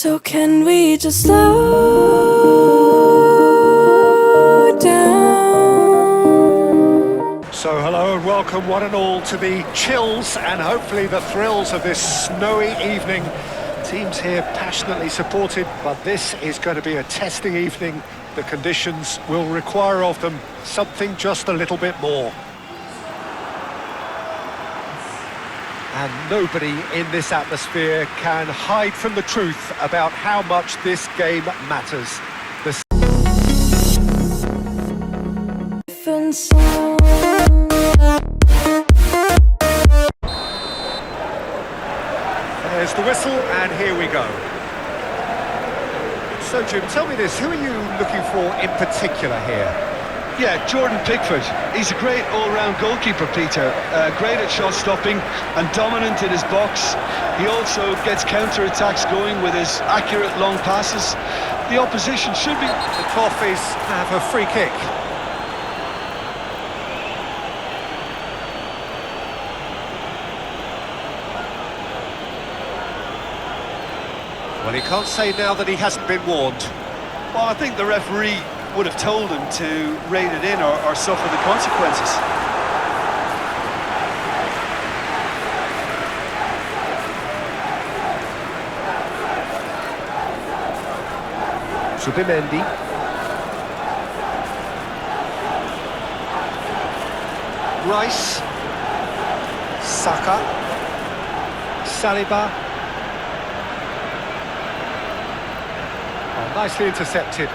So can we just slow down? So hello and welcome one and all to the chills and hopefully the thrills of this snowy evening. Teams here passionately supported, but this is going to be a testing evening. The conditions will require of them something just a little bit more. And nobody in this atmosphere can hide from the truth about how much this game matters. There's the whistle, and here we go. So, Jim, tell me this, who are you looking for in particular here? Yeah, Jordan Pickford. He's a great all-round goalkeeper, Peter. Great at shot stopping and dominant in his box. He also gets counter-attacks going with his accurate long passes. The opposition should be... The Toffees have a free kick. Well, he can't say now that he hasn't been warned. Well, I think the referee would have told him to rein it in or suffer the consequences. Zubimendi. Rice. Saka. Saliba. Oh, nicely intercepted.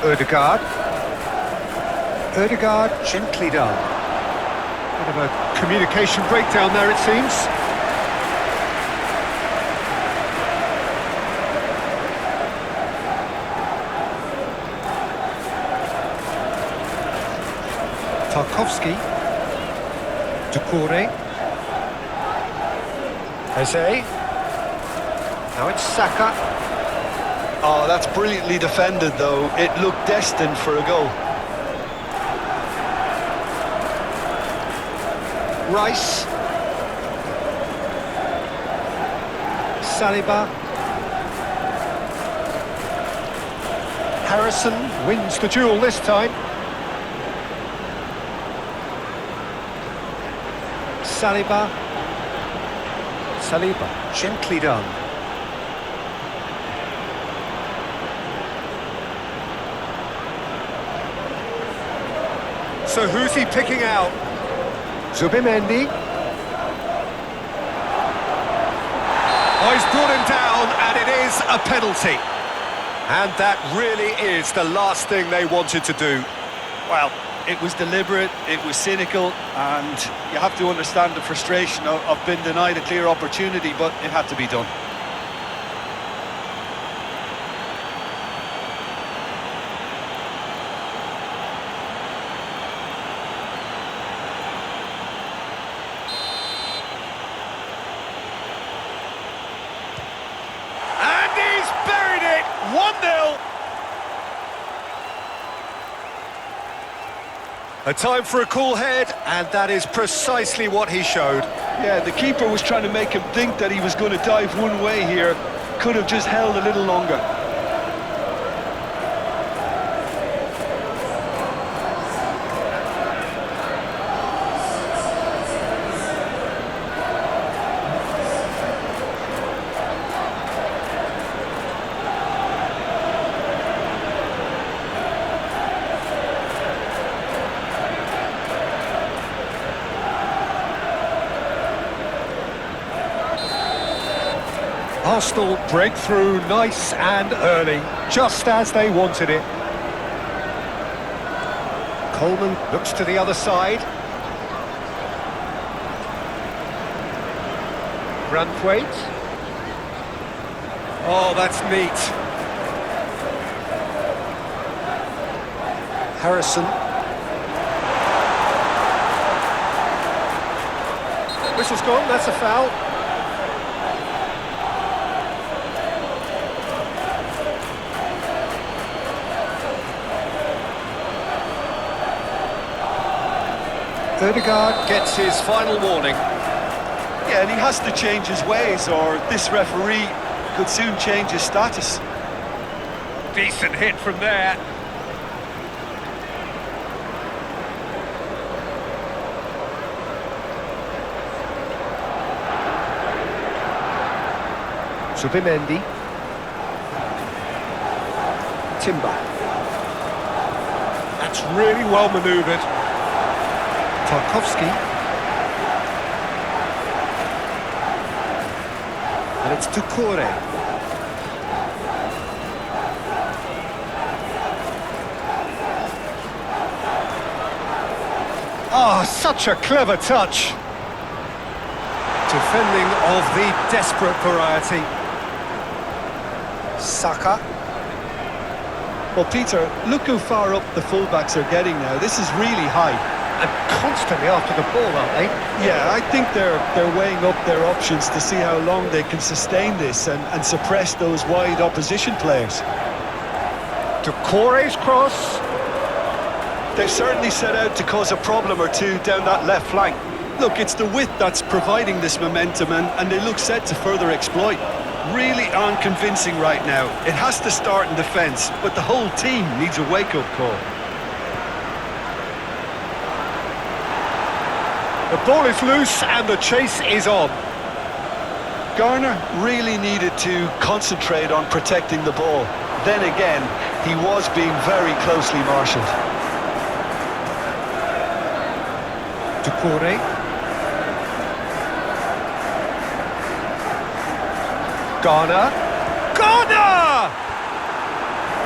Ødegaard, gently done. Bit of a communication breakdown there, it seems. Tarkowski. Doucouré. Eze. Now it's Saka. Oh, that's brilliantly defended, though. It looked destined for a goal. Rice. Saliba. Harrison wins the duel this time. Saliba. Gently done. So who's he picking out? Zubimendi. Oh, he's brought him down, and it is a penalty. And that really is the last thing they wanted to do. Well, it was deliberate, it was cynical, and you have to understand the frustration of being denied a clear opportunity, but it had to be done. And he's buried it! 1-0! A time for a cool head, and that is precisely what he showed. Yeah, the keeper was trying to make him think that he was going to dive one way here. Could have just held a little longer. Arsenal break through nice and early, just as they wanted it. Coleman looks to the other side. Branthwaite. Oh, that's neat. Harrison. Whistle's gone, that's a foul. Odegaard gets his final warning. Yeah, and he has to change his ways, or this referee could soon change his status. Decent hit from there. Zubimendi. Timber. That's really well manoeuvred. Tarkowski. And it's Doucouré. Oh, such a clever touch. Defending of the desperate variety. Saka. Well, Peter, look how far up the fullbacks are getting now. This is really high. And constantly after the ball, aren't they? Yeah, I think they're weighing up their options to see how long they can sustain this and suppress those wide opposition players. Doucouré's cross. They've certainly set out to cause a problem or two down that left flank. Look, it's the width that's providing this momentum, and they look set to further exploit. Really unconvincing right now. It has to start in defence, but the whole team needs a wake-up call. The ball is loose and the chase is on. Garner really needed to concentrate on protecting the ball. Then again, he was being very closely marshalled. Doucouré. Garner. Garner!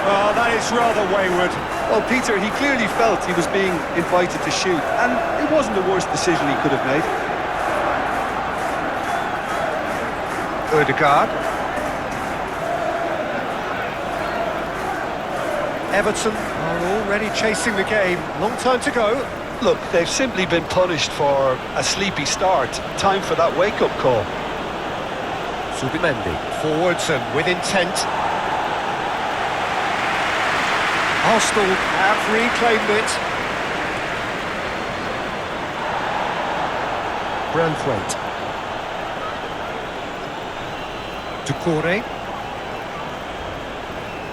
Oh, that is rather wayward. Well, Peter, he clearly felt he was being invited to shoot, and it wasn't the worst decision he could have made. Odegaard. Everton are already chasing the game. Long time to go. Look, they've simply been punished for a sleepy start. Time for that wake-up call. Zubimendi. Forwards and with intent. Arsenal have reclaimed it. Branthwaite. Doucouré.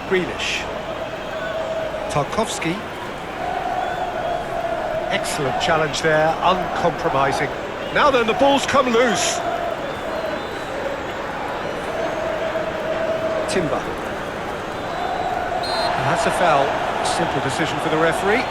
Grealish. Tarkowski. Excellent challenge there, uncompromising. Now then, the ball's come loose. Timber. That's a foul. Simple decision for the referee.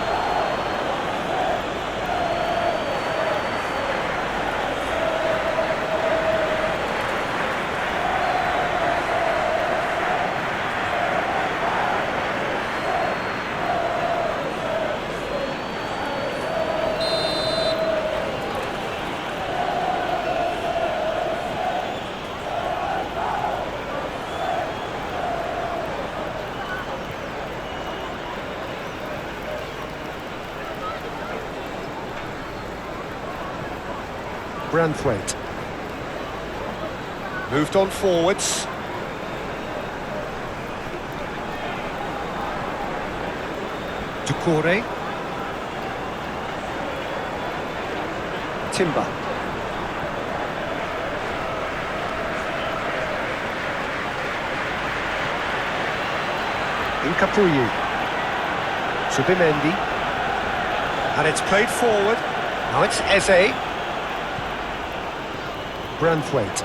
Branthwaite. Moved on forwards. Doucouré. Timber. Incapuyi. Zubimendi. And it's played forward. Now it's Eze. Branthwaite.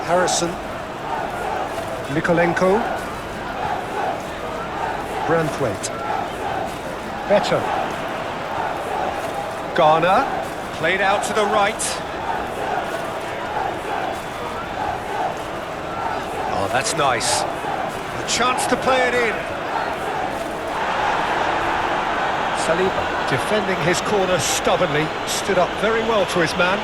Harrison. Mikolenko. Branthwaite. Better. Garner. Played out to the right. Oh, that's nice. A chance to play it in. Saliba, defending his corner stubbornly, stood up very well to his man.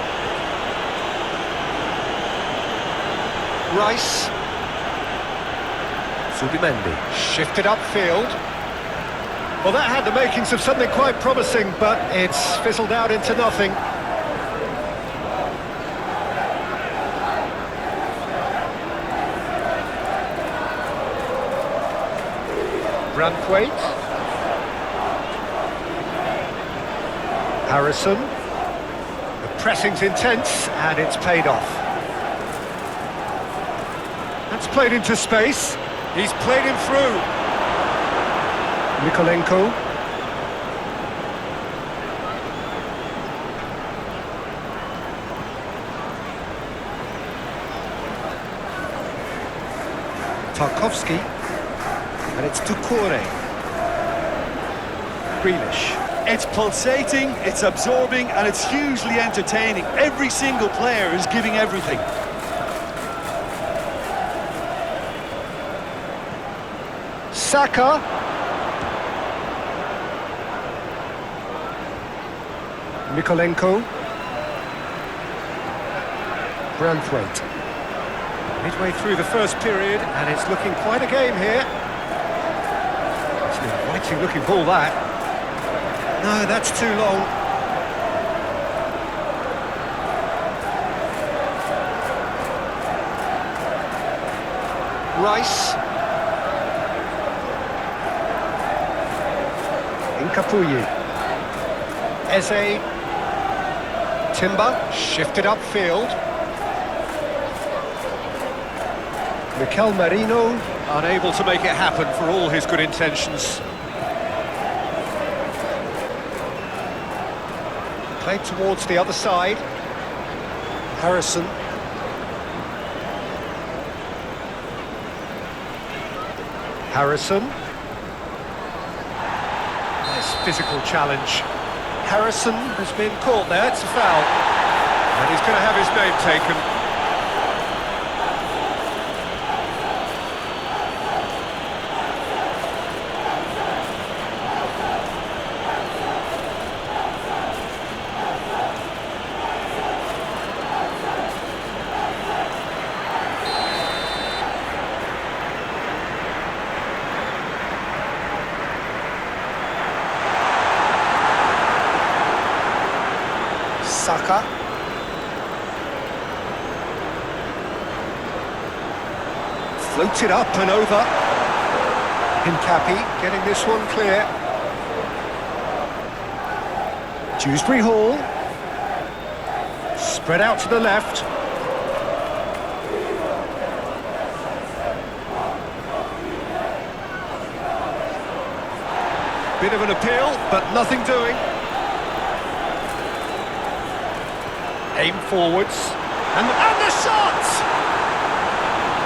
Rice. Zubimendi, shifted upfield. Well, that had the makings of something quite promising, but it's fizzled out into nothing. Branthwaite. Harrison. The pressing's intense, and it's paid off. That's played into space. He's played him through. Mykolenko. Tarkovsky, and it's Doucouré. Grealish. It's pulsating, it's absorbing, and it's hugely entertaining. Every single player is giving everything. Saka. Mykolenko. Branthwaite. Midway through the first period, and it's looking quite a game here. It's an inviting looking ball, that. No, that's too long. Rice. Incapuyi. Eze. Timber, shifted upfield. Mikel Merino, unable to make it happen for all his good intentions. Played towards the other side. Harrison. Harrison. Nice physical challenge. Harrison has been caught there, it's a foul. And he's going to have his name taken. Saka. Floated up and over. Hincapi getting this one clear. Dewsbury Hall. Spread out to the left. Bit of an appeal, but nothing doing. Aim forwards, and the shot!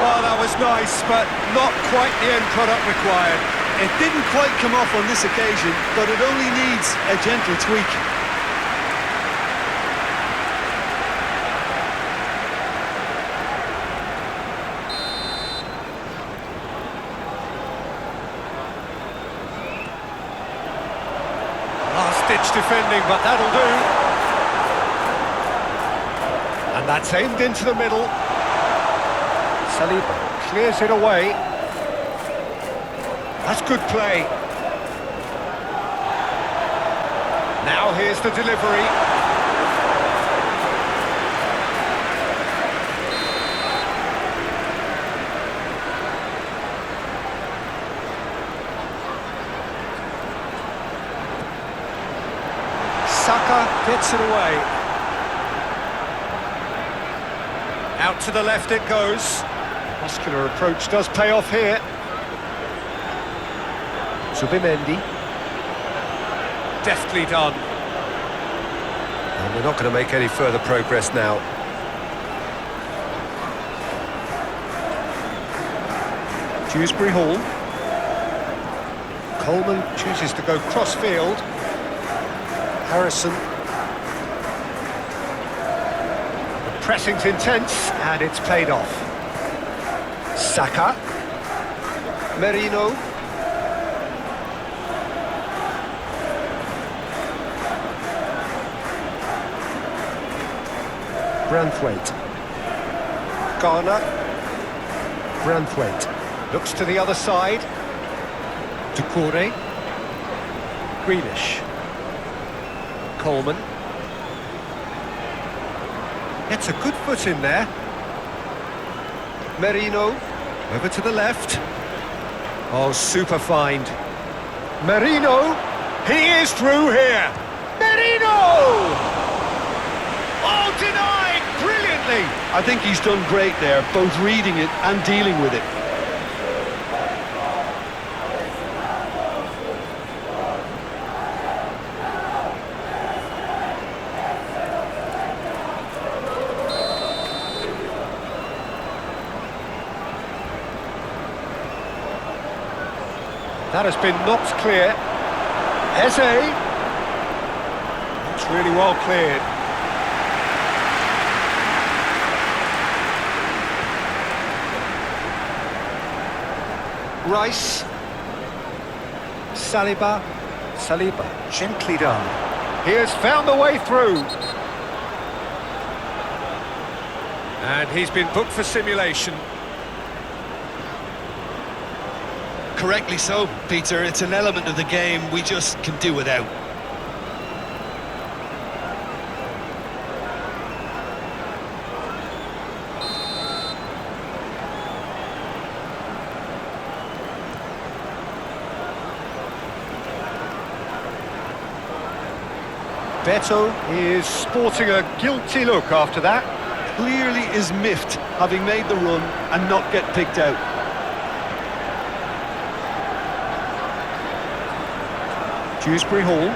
Oh, that was nice, but not quite the end product required. It didn't quite come off on this occasion, but it only needs a gentle tweak. Last-ditch defending, but that'll do. And that's aimed into the middle. Saliba clears it away. That's good play. Now here's the delivery. Saka gets it away. Out to the left it goes. Muscular approach does pay off here. Zubimendi. Deftly done. And we're not going to make any further progress now. Dewsbury Hall. Coleman chooses to go cross-field. Harrison. Pressing's intense, and it's paid off. Saka. Merino. Branthwaite. Garner. Branthwaite. Looks to the other side. Doucouré. Grealish. Coleman. Gets a good foot in there. Merino, over to the left. Oh, super find. Merino, he is through here. Merino! Oh, denied brilliantly. I think he's done great there, both reading it and dealing with it. That has been knocked clear. Eze. It's really well cleared. Rice. Saliba. Saliba, gently done. He has found the way through. And he's been booked for simulation. Correctly so, Peter. It's an element of the game we just can do without. Beto is sporting a guilty look after that. Clearly is miffed, having made the run and not get picked out. Dewsbury Hall.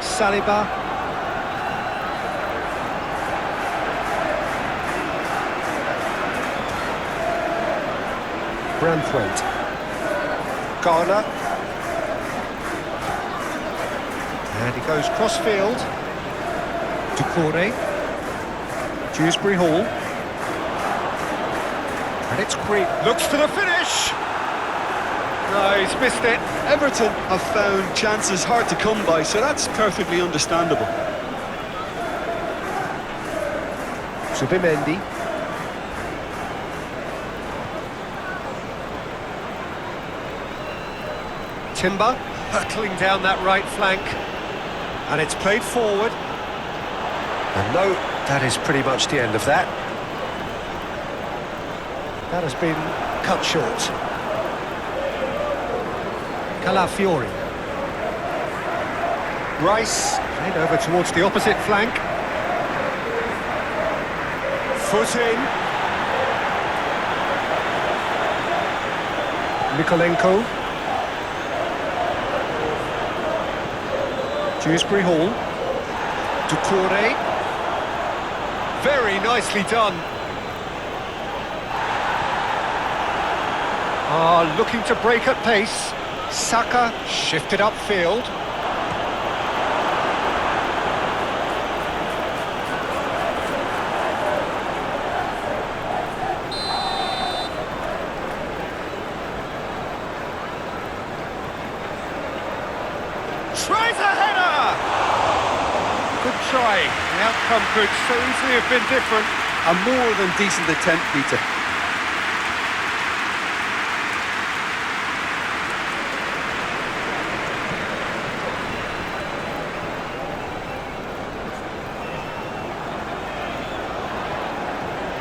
Saliba. Branthwaite. Garner. And he goes cross-field. Ducouré. Dewsbury Hall. And it's Creep. Looks for the finish! No, he's missed it. Everton have found chances hard to come by, so that's perfectly understandable. Zubimendi. Timber hurtling down that right flank. And it's played forward. And no, that is pretty much the end of that. That has been cut short. Calafiori. Rice, played over towards the opposite flank. Foot in. Mikolenko. Dewsbury Hall. Ducouré. Very nicely done. Looking to break at pace. Saka shifted upfield. Tries a header! Good try. The outcome could so easily have been different. A more than decent attempt, Peter.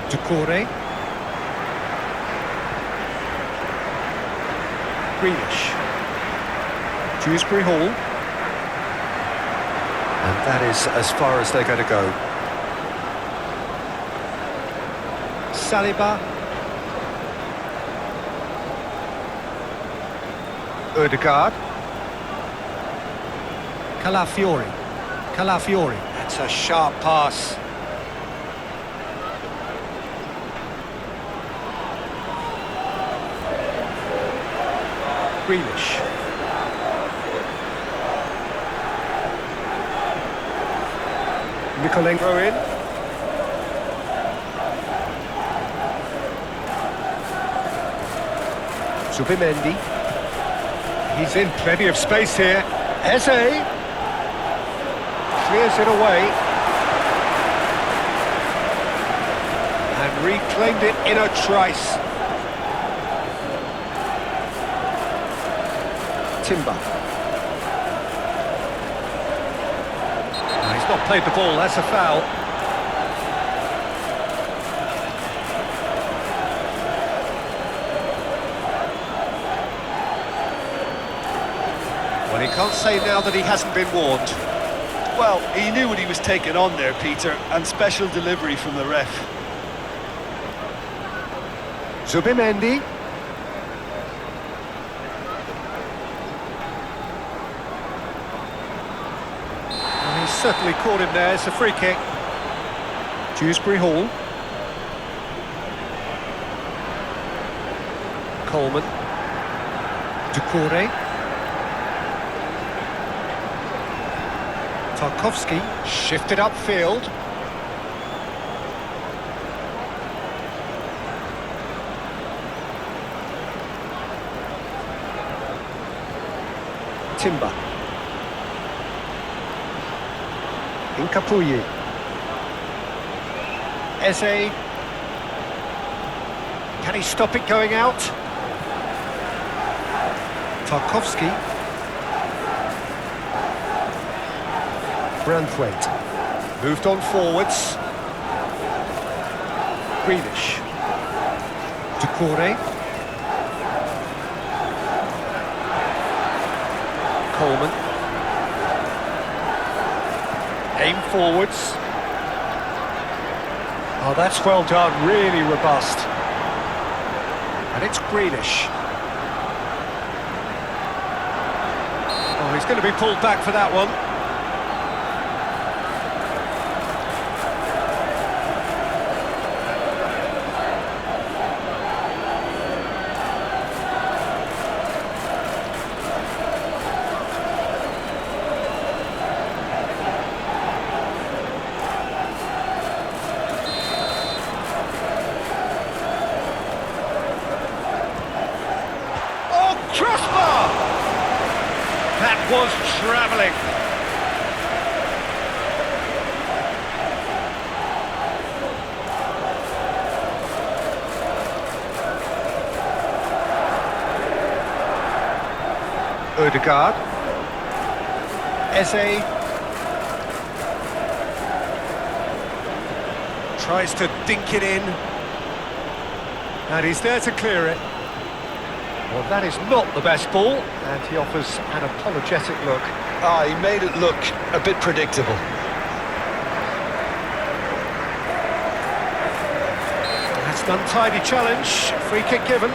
Ducouré. Grealish. Dewsbury Hall. And that is as far as they're going to go. Saliba. Ødegaard. Calafiori. Calafiori. That's a sharp pass. Grealish. Mikolenko in. Zubimendi. He's in plenty of space here. Eze. Clears it away. And reclaimed it in a trice. Timber. No, he's not played the ball, that's a foul. can't say now that he hasn't been warned. Well, he knew what he was taking on there, Peter, and special delivery from the ref. Zubimendi. And he's certainly caught him there. It's a free kick. Dewsbury Hall. Coleman. Ducouré. Tarkowski shifted upfield. Timber. Incapuyi. Eze. Can he stop it going out? Tarkowski. Branthwaite. Moved on forwards. Grealish. Ducouré. Coleman. Aim forwards. Oh, that's well done, really robust. And it's Grealish. Oh, he's going to be pulled back for that one. Crossbar! That was travelling. Odegaard. Eze. Tries to dink it in. And he's there to clear it. Well, that is not the best ball, and he offers an apologetic look. Ah, he made it look a bit predictable. That's an untidy challenge, free kick given.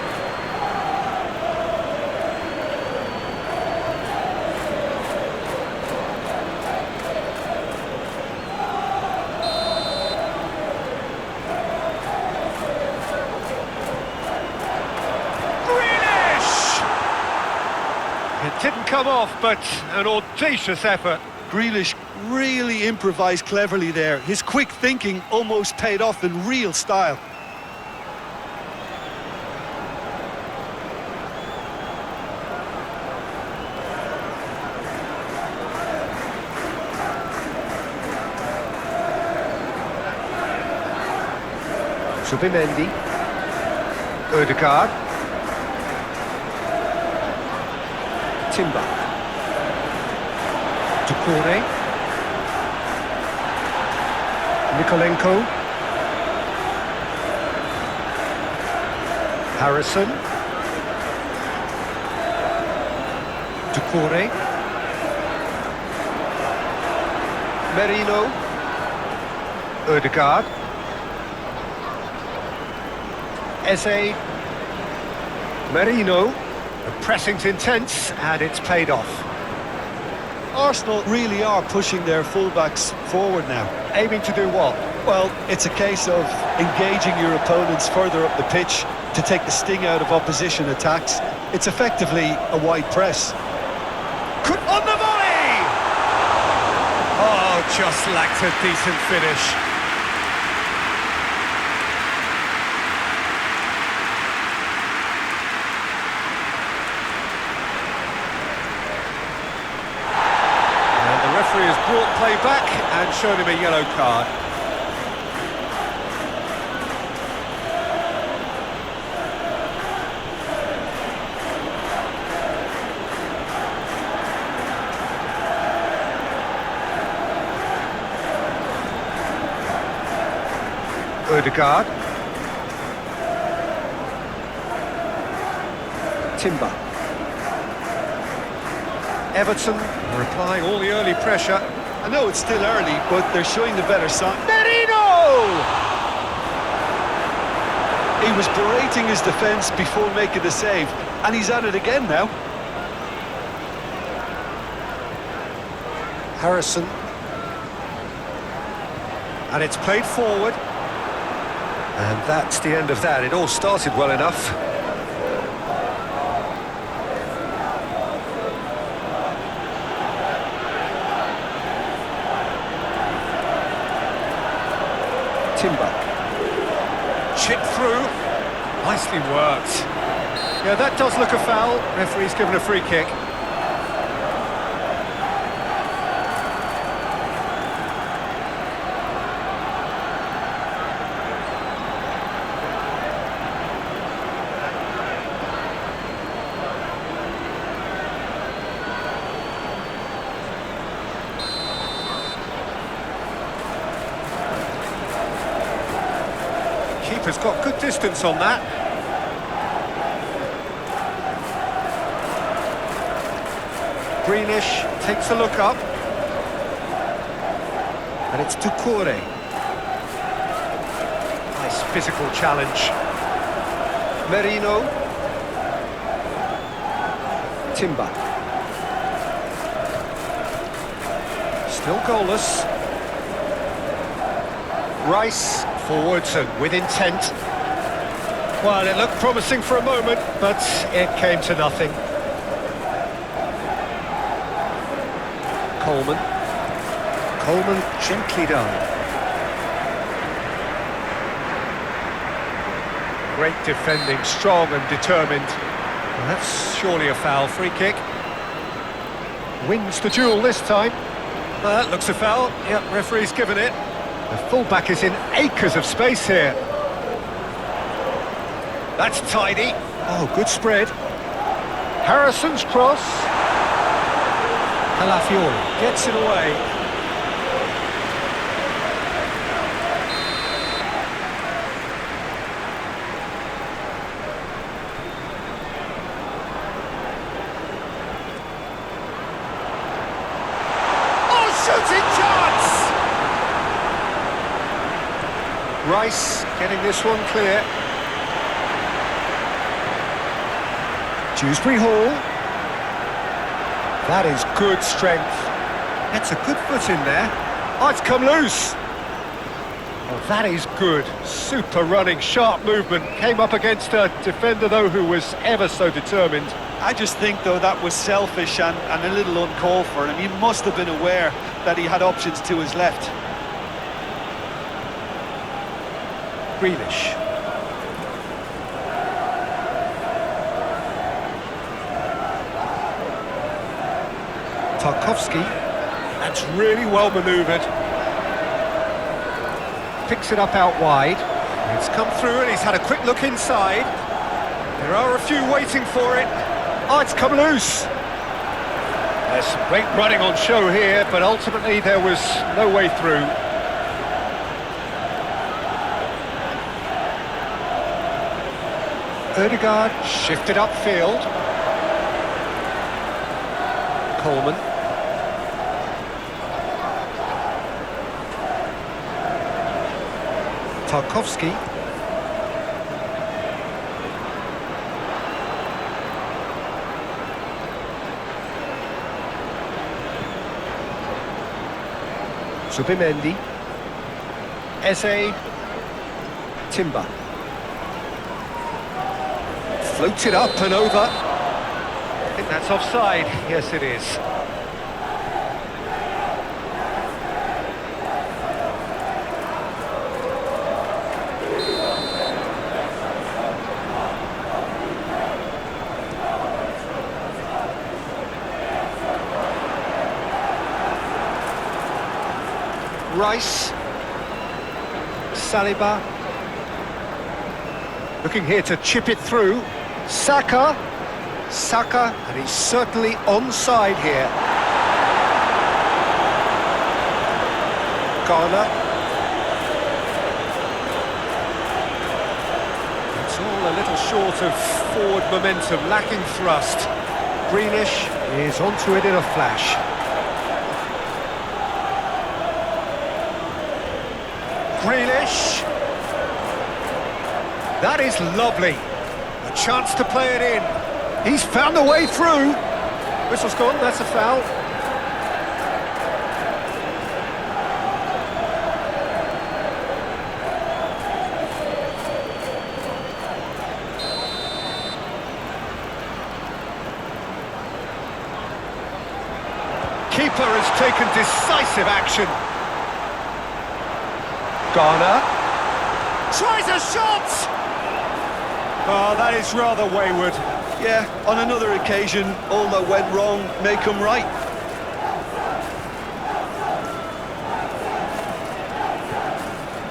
It didn't come off, but an audacious effort. Grealish really improvised cleverly there. His quick thinking almost paid off in real style. Zubimendi. Odegaard. Timber. Ducouré. Nikolenko. Harrison. Ducouré. Merino. Odegaard. Eze. Merino. The pressing's intense, and it's paid off. Arsenal really are pushing their fullbacks forward now. Aiming to do what? Well, it's a case of engaging your opponents further up the pitch to take the sting out of opposition attacks. It's effectively a wide press. On the volley! Oh, just lacked a decent finish. The referee has brought play back and shown him a yellow card. Odegaard. Timber. Everton are applying all the early pressure. I know it's still early, but they're showing the better side. Merino! He was berating his defence before making the save, and he's at it again now. Harrison. And it's played forward. And that's the end of that. It all started well enough. Timber. Chip through. Nicely worked. Yeah, that does look a foul. Referee's given a free kick. Keeper's got good distance on that. Greenish takes a look up. And it's Doucouré. Nice physical challenge. Merino. Timber. Still goalless. Rice. Forwards and with intent. Well, it looked promising for a moment, but it came to nothing. Coleman. Coleman gently done. Great defending, strong and determined. Well, that's surely a foul. Free kick. Wins the duel this time. Well, that looks a foul. Yep, referee's given it. The fullback is in acres of space here. That's tidy. Oh, good spread. Harrison's cross. Calafiori gets it away. Oh, shooting chance! Rice getting this one clear. Dewsbury Hall. That is good strength. That's a good foot in there. Oh, it's come loose. Oh, that is good. Super running, sharp movement. Came up against a defender, though, who was ever so determined. I just think, though, that was selfish and a little uncalled for him. He must have been aware that he had options to his left. Greenish. Tarkowski. That's really well manoeuvred. Picks it up out wide. It's come through and he's had a quick look inside. There are a few waiting for it. Oh, it's come loose. There's some great running on show here, but ultimately there was no way through. Ødegaard shifted upfield. Coleman. Tarkowski. Zubimendi. Eze. Timber. Floats it up and over. I think that's offside. Yes, it is. Rice. Saliba. Looking here to chip it through. Saka, and he's certainly onside here. Garner. It's all a little short of forward momentum, lacking thrust. Greenish. He's onto it in a flash. Grealish. That is lovely. A chance to play it in. He's found the way through. Whistle's gone, that's a foul. Keeper has taken decisive action. Garner tries a shot! Oh, that is rather wayward. Yeah, on another occasion, all that went wrong may come right.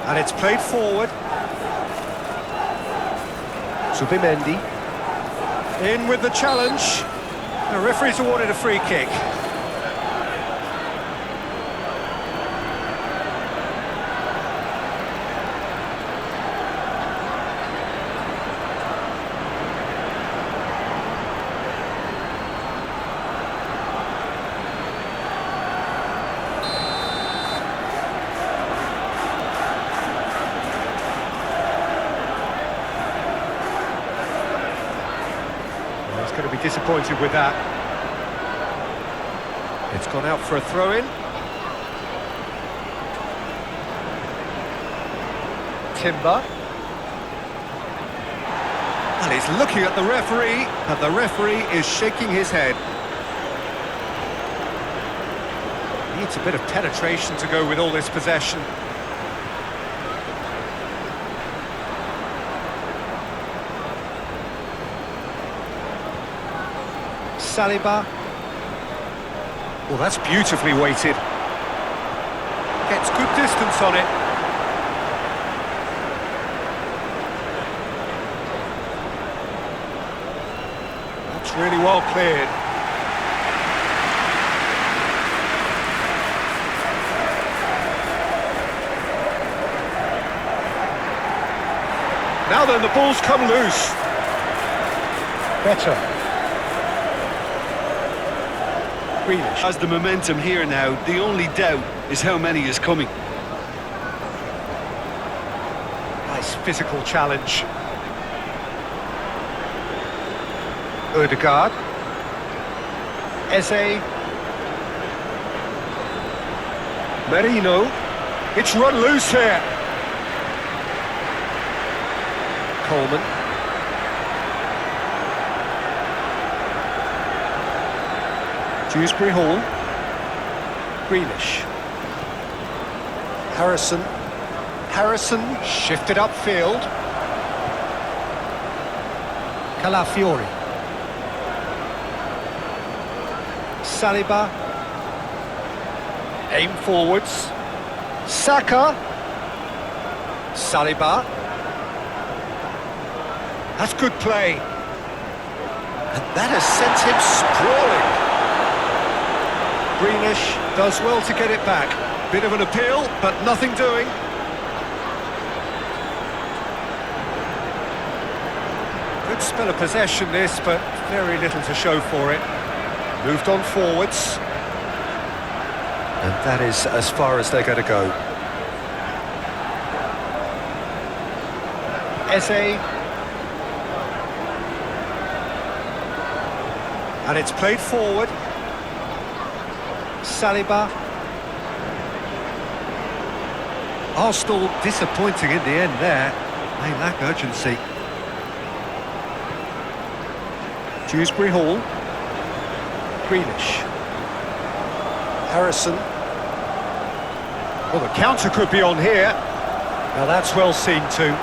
And it's played forward. Subimendi. In with the challenge. The referee's awarded a free kick. Going to be disappointed with that. It's gone out for a throw-in. Timber. And he's looking at the referee, and the referee is shaking his head. Needs a bit of penetration to go with all this possession. Saliba. Well, that's beautifully weighted. Gets good distance on it. That's really well cleared. Now then, the ball's come loose. Better. Grealish. Has the momentum here now. The only doubt is how many is coming. Nice physical challenge. Odegaard. Eze. Merino. It's run loose here. Coleman. Dewsbury Hall. Grealish. Harrison. Harrison shifted upfield. Calafiori. Saliba. Aim forwards. Saka. Saliba. That's good play. And that has sent him sprawling. Grealish does well to get it back. Bit of an appeal, but nothing doing. Good spell of possession this, but very little to show for it. Moved on forwards. And that is as far as they're going to go. Eze. And it's played forward. Saliba. Arsenal disappointing in the end there. They lack urgency. Dewsbury Hall. Grealish. Harrison. Well, the counter could be on here. Now that's well seen too.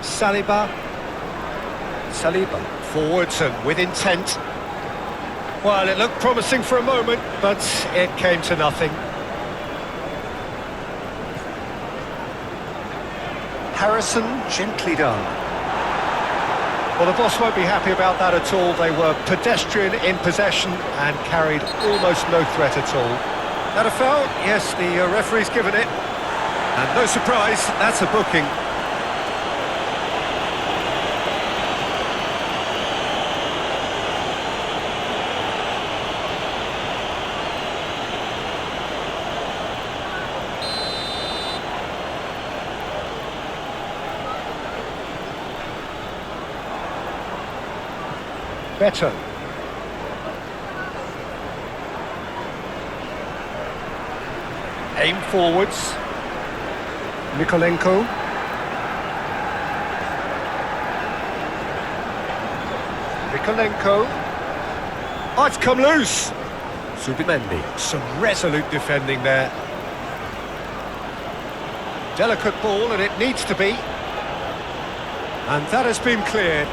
Saliba. Saliba forwards and with intent. Well, it looked promising for a moment, but it came to nothing. Harrison, gently done. Well, the boss won't be happy about that at all. They were pedestrian in possession and carried almost no threat at all. That a foul? Yes, the referee's given it. And no surprise, that's a booking. Better. Aim forwards. Mikolenko. Mikolenko. Oh, it's come loose. Subimendi. Some resolute defending there. Delicate ball, and it needs to be. And that has been cleared.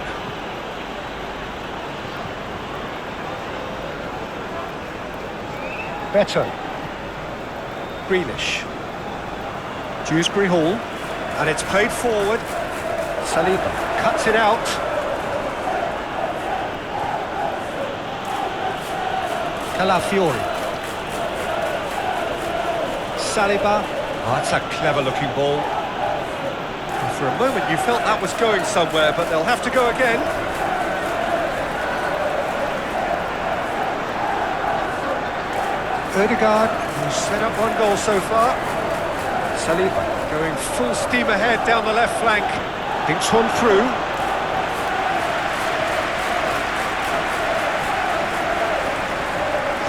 Better. Greenish. Dewsbury Hall. And it's played forward. Saliba cuts it out. Calafiori. Saliba. Oh, that's a clever-looking ball. And for a moment you felt that was going somewhere, but they'll have to go again. Ødegaard, who's set up one goal so far. Saliba going full steam ahead down the left flank. Thinks one through.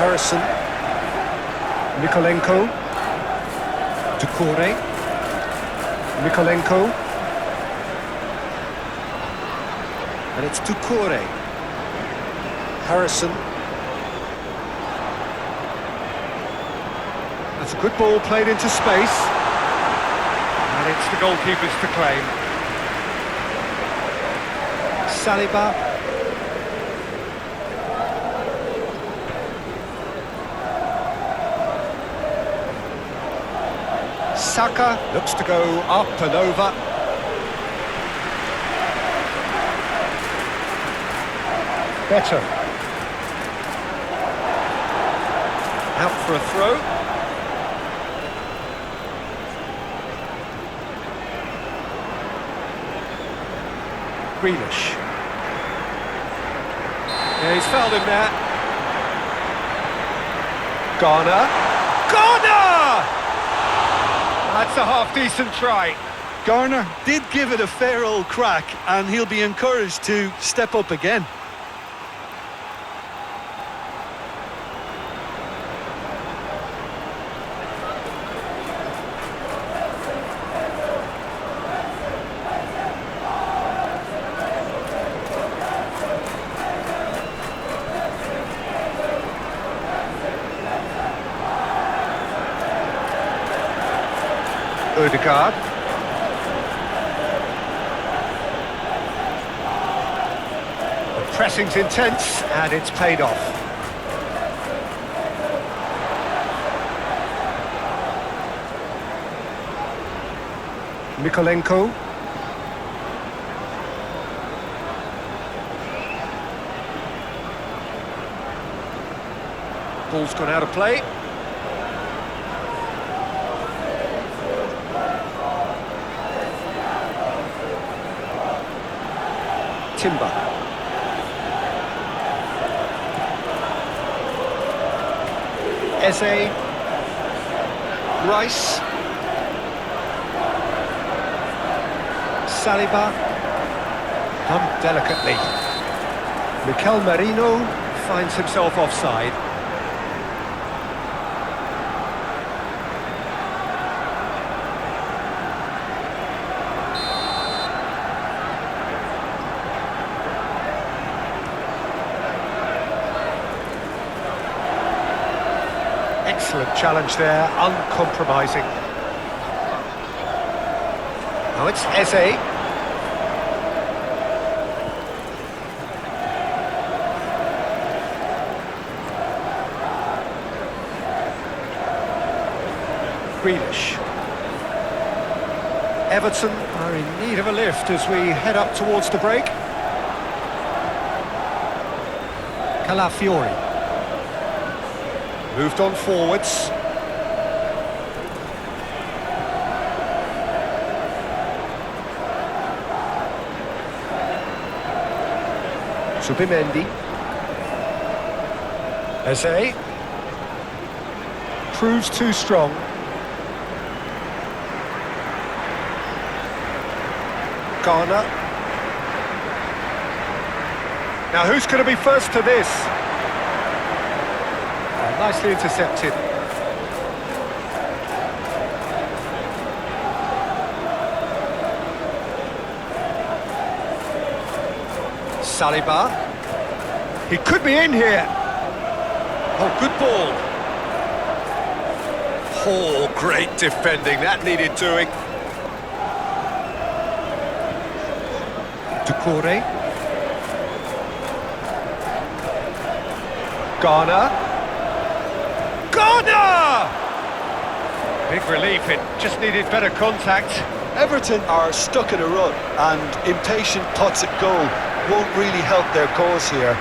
Harrison. Mikolenko. Doucouré. Mikolenko. And it's Doucouré. Harrison. That's a good ball played into space. And it's the goalkeepers to claim. Saliba. Saka looks to go up and over. Better. Out for a throw. Greenish. Yeah, he's fouled him there. Garner. That's a half-decent try. Garner did give it a fair old crack, and he'll be encouraged to step up again. Ødegaard. The pressing's intense and it's paid off. Mikolenko. Ball's gone out of play. Timber. Eze. Rice. Saliba. Done delicately. Mikel Merino finds himself offside. Excellent challenge there, uncompromising. Now it's Eze. Greenish. Everton are in need of a lift as we head up towards the break. Calafiori. Moved on forwards. Subimendi. Eze. Proves too strong. Garner. Now who's going to be first to this? Nicely intercepted. Saliba. He could be in here. Oh, good ball. Oh, great defending. That needed doing. Doucouré. Ghana. Ghana! Big relief, it just needed better contact. Everton are stuck in a rut, and impatient putts at goal won't really help their cause here.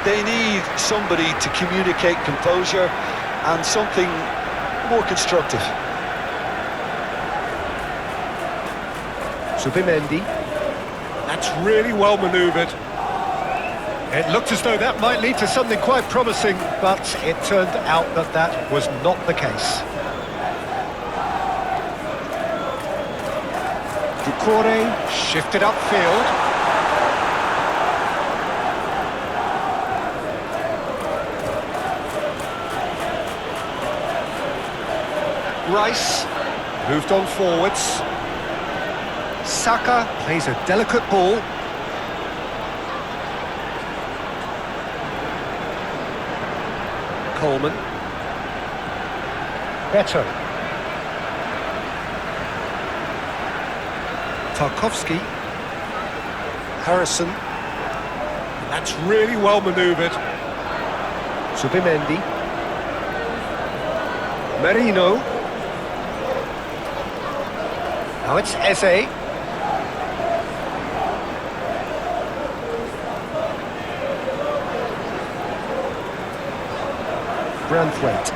They need somebody to communicate composure and something more constructive. Subimendi. That's really well manoeuvred. It looked as though that might lead to something quite promising, but it turned out that that was not the case. Doucouré shifted upfield. Rice moved on forwards. Saka plays a delicate ball. Coleman. Beto. Tarkowski. Harrison. That's really well manoeuvred. Subimendi. Merino. Now it's Eze. Branthwaite.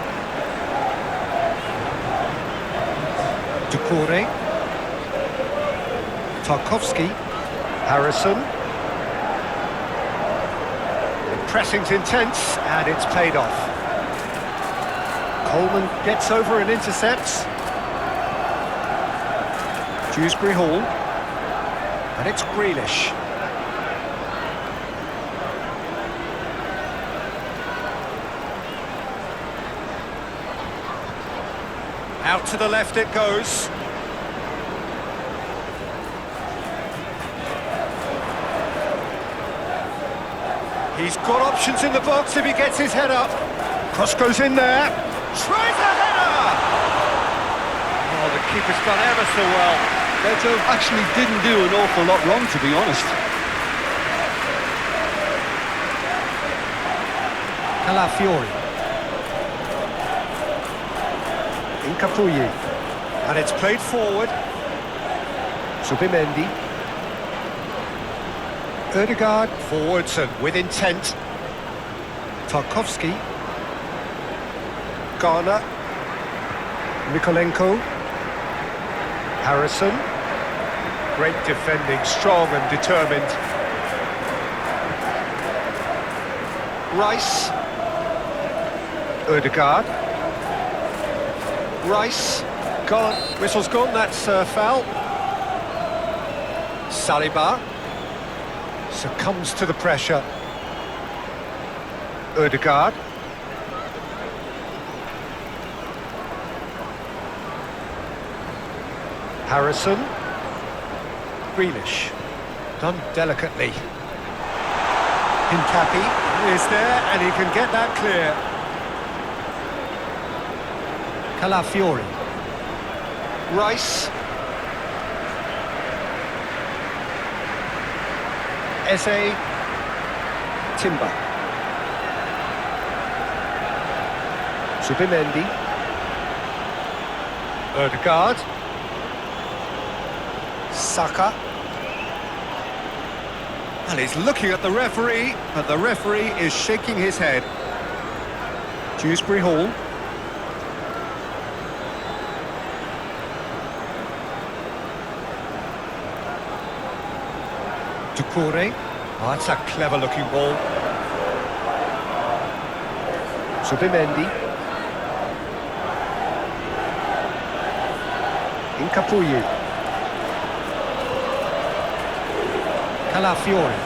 Doucouré. Tarkowski. Harrison. The pressing's intense and it's paid off. Coleman gets over and intercepts. Dewsbury Hall. And it's Grealish. Out to the left it goes. He's got options in the box if he gets his head up. Cross goes in there. Tries a header! Oh, the keeper's done ever so well. Beto actually didn't do an awful lot wrong, to be honest. Calafiori. Incapuyi. And it's played forward. Subimendi. Ødegaard forwards and with intent. Tarkowski. Ghana. Mikolenko. Harrison. Great defending, strong and determined. Rice. Ødegaard. Rice. Gone. Whistle's gone, that's foul. Saliba. Succumbs to the pressure. Ødegaard. Harrison. Grealish. Done delicately. Hincapi is there and he can get that clear. Calafiori. Rice. Eze. Timber. Subimendi. Ødegaard. Saka. And he's looking at the referee, but the referee is shaking his head. Dewsbury Hall. Doucouré. Oh, that's a clever-looking ball. Subimendi. Incapuyi. Calafiori.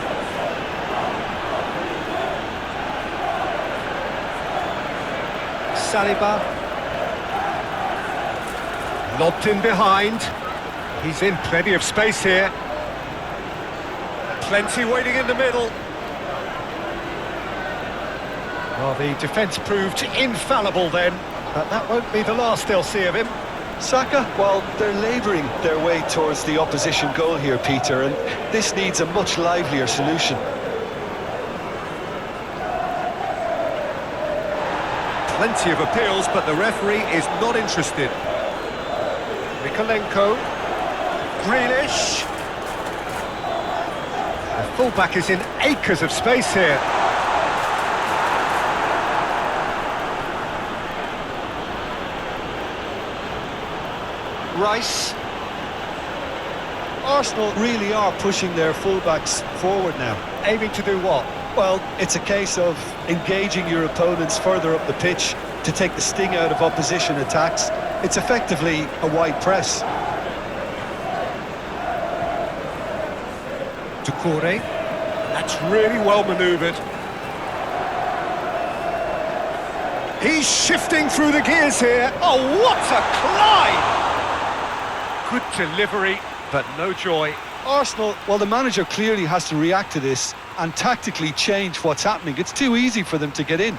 Saliba. Lobbed in behind. He's in plenty of space here. Plenty waiting in the middle. Well, the defence proved infallible then, but that won't be the last they'll see of him. Saka, well, they're labouring their way towards the opposition goal here, Peter, and this needs a much livelier solution. Plenty of appeals, but the referee is not interested. Mikolenko. Grealish. The fullback is in acres of space here. Rice. Arsenal really are pushing their fullbacks forward now. Aiming to do what? Well, it's a case of engaging your opponents further up the pitch to take the sting out of opposition attacks. It's effectively a wide press. Doucouré. That's really well manoeuvred. He's shifting through the gears here. Oh, what a climb! Good delivery, but no joy. Arsenal, well, the manager clearly has to react to this and tactically change what's happening. It's too easy for them to get in.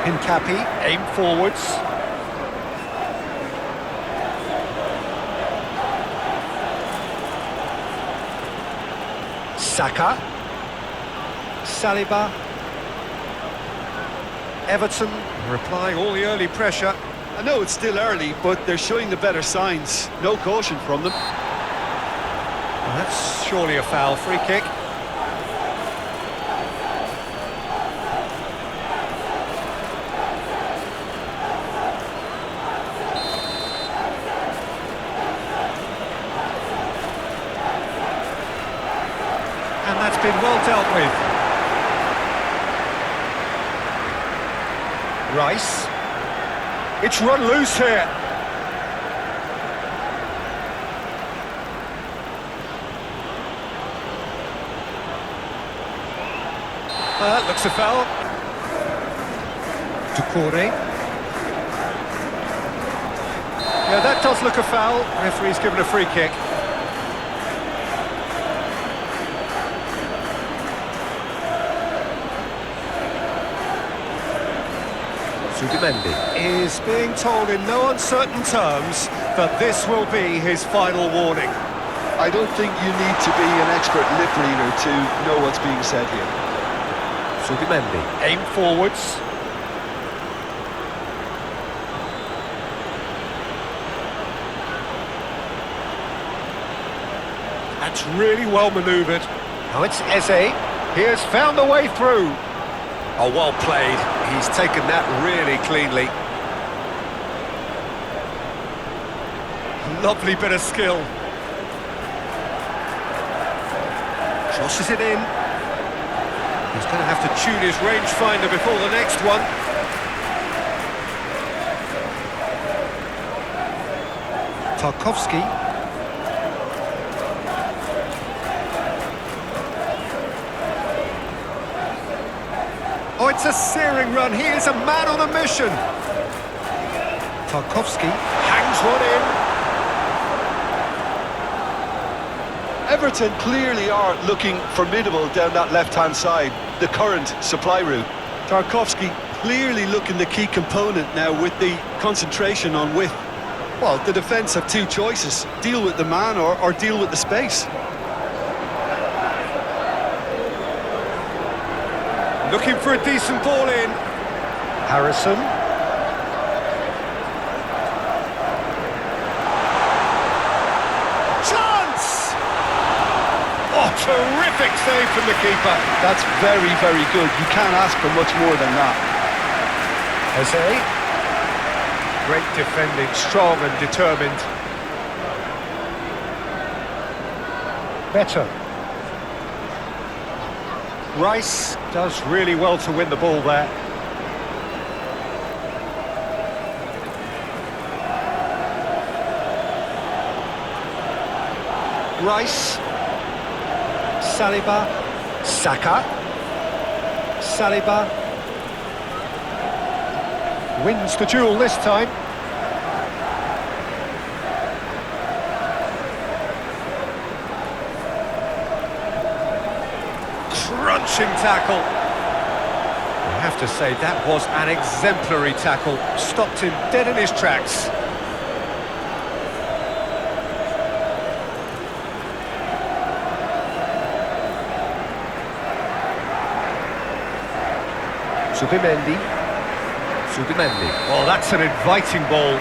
Hincapi, aim forwards. Saka. Saliba. Everton replying all the early pressure. I know it's still early, but they're showing the better signs. No caution from them. Well, that's surely a foul. Free kick. And that's been well dealt with. Rice. It's run loose here. That looks a foul. Doucouré. Yeah, that does look a foul. Referee's given a free kick. Is being told in no uncertain terms that this will be his final warning. I don't think you need to be an expert lip reader to know what's being said here. Subimendi, aim forwards. That's really well manoeuvred. Now it's Eze. He has found a way through. Oh, well played. He's taken that really cleanly. Lovely bit of skill. Crosses it in. He's going to have to tune his rangefinder before the next one. Tarkowski. Oh, it's a searing run. He is a man on a mission. Tarkowski hangs one in. Everton clearly are looking formidable down that left-hand side, the current supply route. Tarkowski clearly looking the key component now with the concentration on width. Well, the defence have two choices: deal with the man or deal with the space. Looking for a decent ball in. Harrison. Chance! Oh, terrific save from the keeper. That's very, very good. You can't ask for much more than that. Eze. Great defending, strong and determined. Better. Rice does really well to win the ball there. Rice, Saliba, Saka, Saliba, wins the duel this time. Crunching tackle. I have to say that was an exemplary tackle, stopped him dead in his tracks. Subimendi. Oh, that's an inviting ball.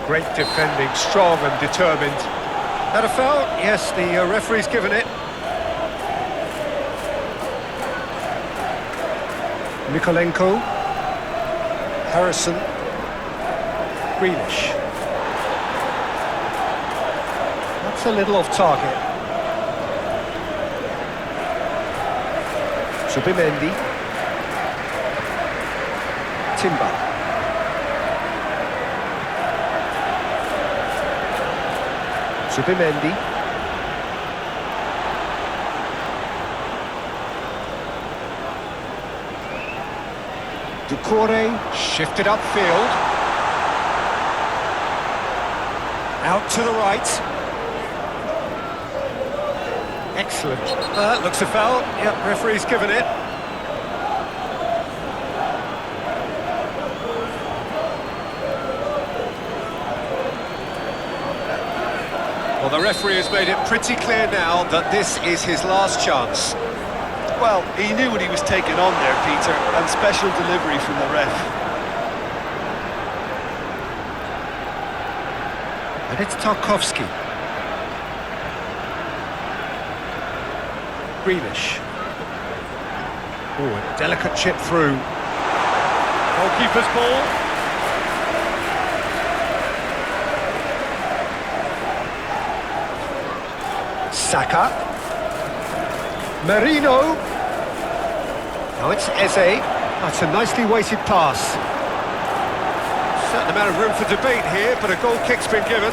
Great defending, strong and determined. That a foul? Yes, the referee's given it. Mikolenko, Harrison, Grealish. That's a little off target. Subimendi, Timber. Subimendi. Ducore shifted upfield. Out to the right. Excellent. That looks a foul. Yep, referee's given it. Well, the referee has made it pretty clear now that this is his last chance. Well, he knew what he was taking on there, Peter, and special delivery from the ref. And it's Tarkowski. Grealish. Oh, a delicate chip through. Goalkeeper's ball. Saka. Merino. Now it's Eze. That's a nicely weighted pass. Certain amount of room for debate here, but a goal kick's been given.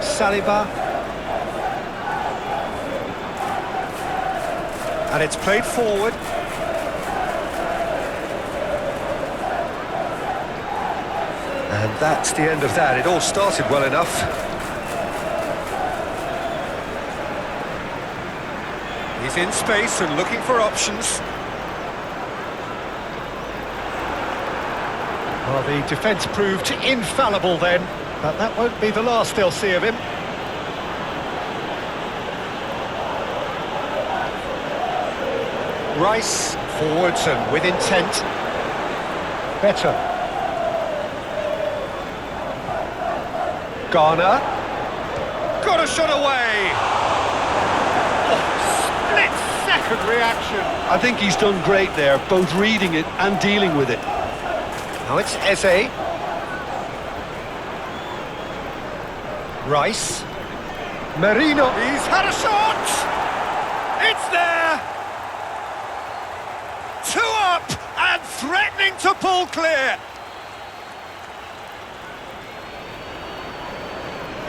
Saliba. And it's played forward. And that's the end of that. It all started well enough. He's in space and looking for options. Well, the defence proved infallible then, but that won't be the last they'll see of him. Rice, forwards and with intent. Better. Garner. Got a shot away! Oh, split-second reaction. I think he's done great there, both reading it and dealing with it. Now it's Eze. Rice. Merino. He's had a shot! It's there! 2 up and threatening to pull clear.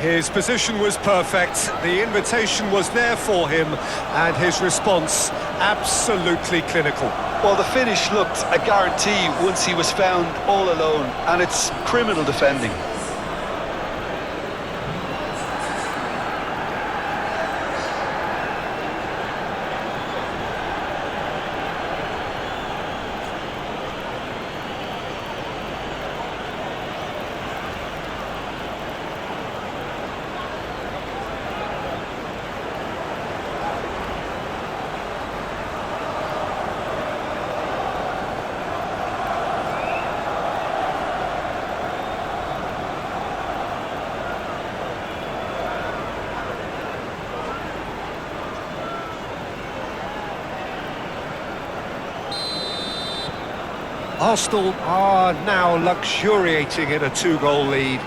His position was perfect, the invitation was there for him, and his response absolutely clinical. Well, the finish looked a guarantee once he was found all alone, and it's criminal defending. Arsenal are now luxuriating in a two-goal lead.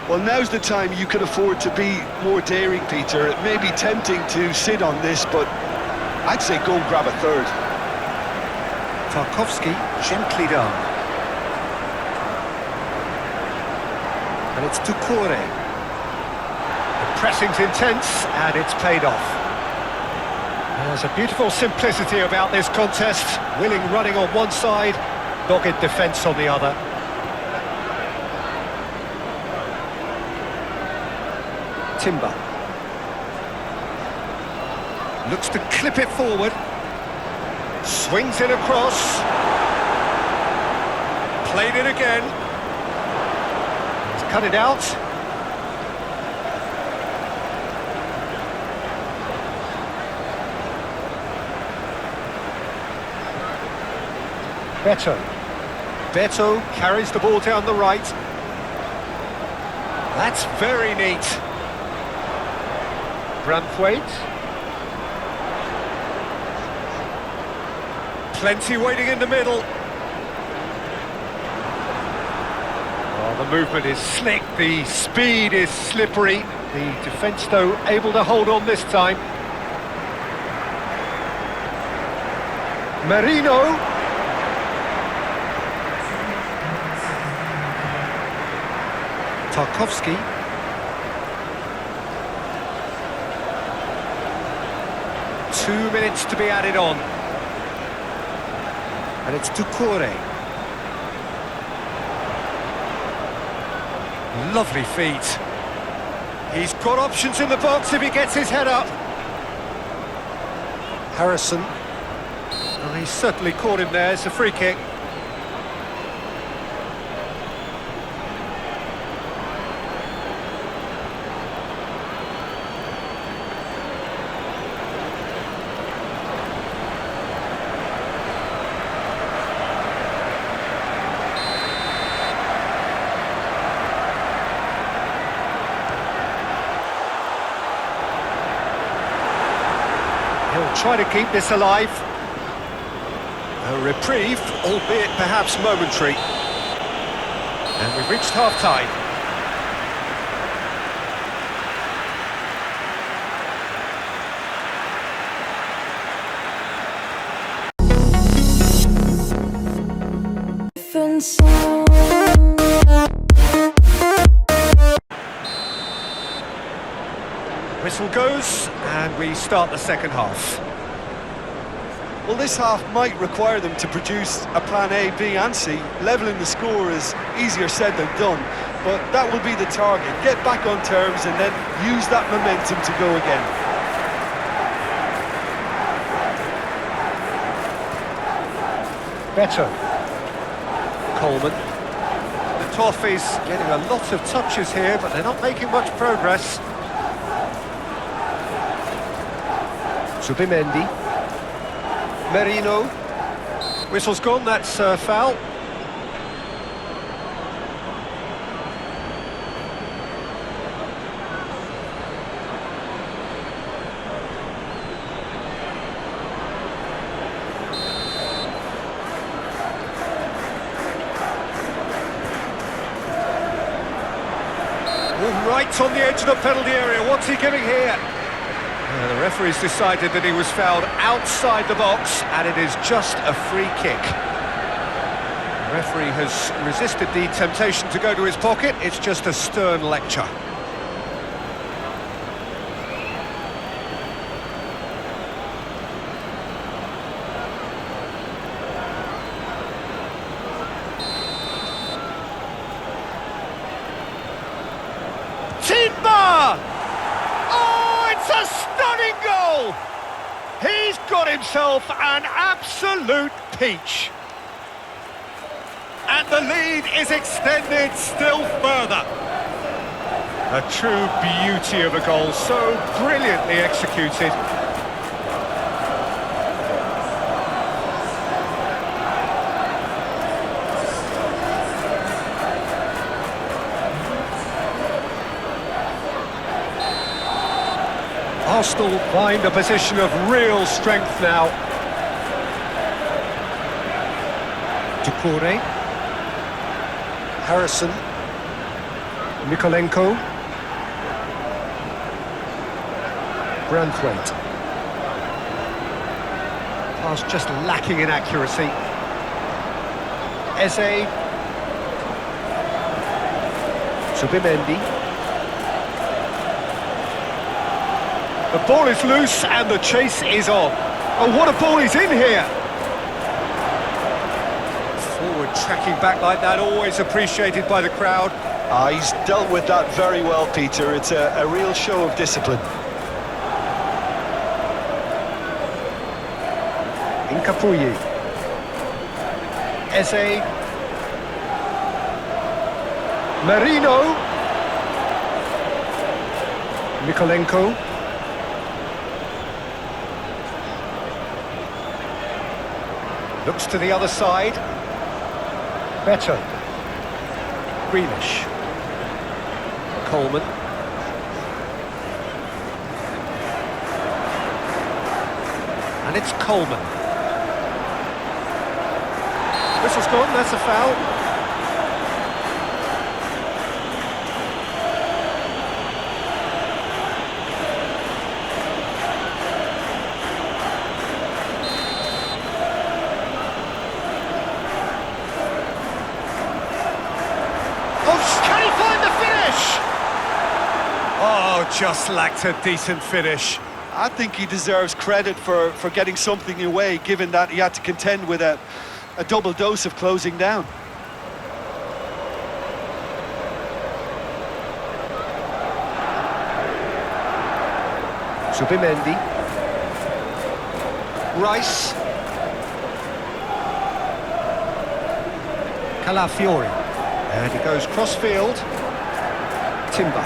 Well, now's the time you can afford to be more daring, Peter. It may be tempting to sit on this, but I'd say go and grab a third. Tarkowski, gently done. And it's Doucouré. The pressing's intense, and it's paid off. There's a beautiful simplicity about this contest. Willing running on one side, dogged defence on the other. Timber. Looks to clip it forward. Swings it across. Played it again. He's cut it out. Beto carries the ball down the right. That's very neat. Branthwaite. Plenty waiting in the middle. Oh, the movement is slick, the speed is slippery. The defence, though, able to hold on this time. Marino. Tarkowski. Two minutes to be added on. And it's Doucouré. Lovely feet. He's got options in the box if he gets his head up. Harrison. Well, he's certainly caught him there. It's a free kick. He'll try to keep this alive. A reprieve, albeit perhaps momentary. And we've reached half-time. Whistle goes, and we start the second half. Well, this half might require them to produce a plan A, B and C. Levelling the score is easier said than done, but that will be the target. Get back on terms and then use that momentum to go again. Beto. Coleman. The Toffees getting a lot of touches here, but they're not making much progress. Subimendi. Merino. Whistle's gone, that's foul. Right on the edge of the penalty area. What's he giving here? The referee's decided that he was fouled outside the box, and it is just a free kick. The referee has resisted the temptation to go to his pocket. It's just a stern lecture. Timber! Oh, it's a stunning goal! He's got himself an absolute peach. And the lead is extended still further. A true beauty of a goal, so brilliantly executed. Arsenal find a position of real strength now. Doucouré. Harrison. Mykolenko. Branthwaite. Pass just lacking in accuracy. Eze. Subimendi. The ball is loose and the chase is on. Oh, what a ball he's in here! Forward tracking back like that, always appreciated by the crowd. He's dealt with that very well, Peter. It's a real show of discipline. Incapuyi. Eze. Marino. Mykolenko. Looks to the other side. Better. Grealish. Coleman. And it's Coleman. Whistle's gone, that's a foul. Can he find the finish? Oh, just lacked a decent finish. I think he deserves credit for getting something away, given that he had to contend with a double dose of closing down. Subimendi. Rice. Calafiori. And he goes cross-field. Timber.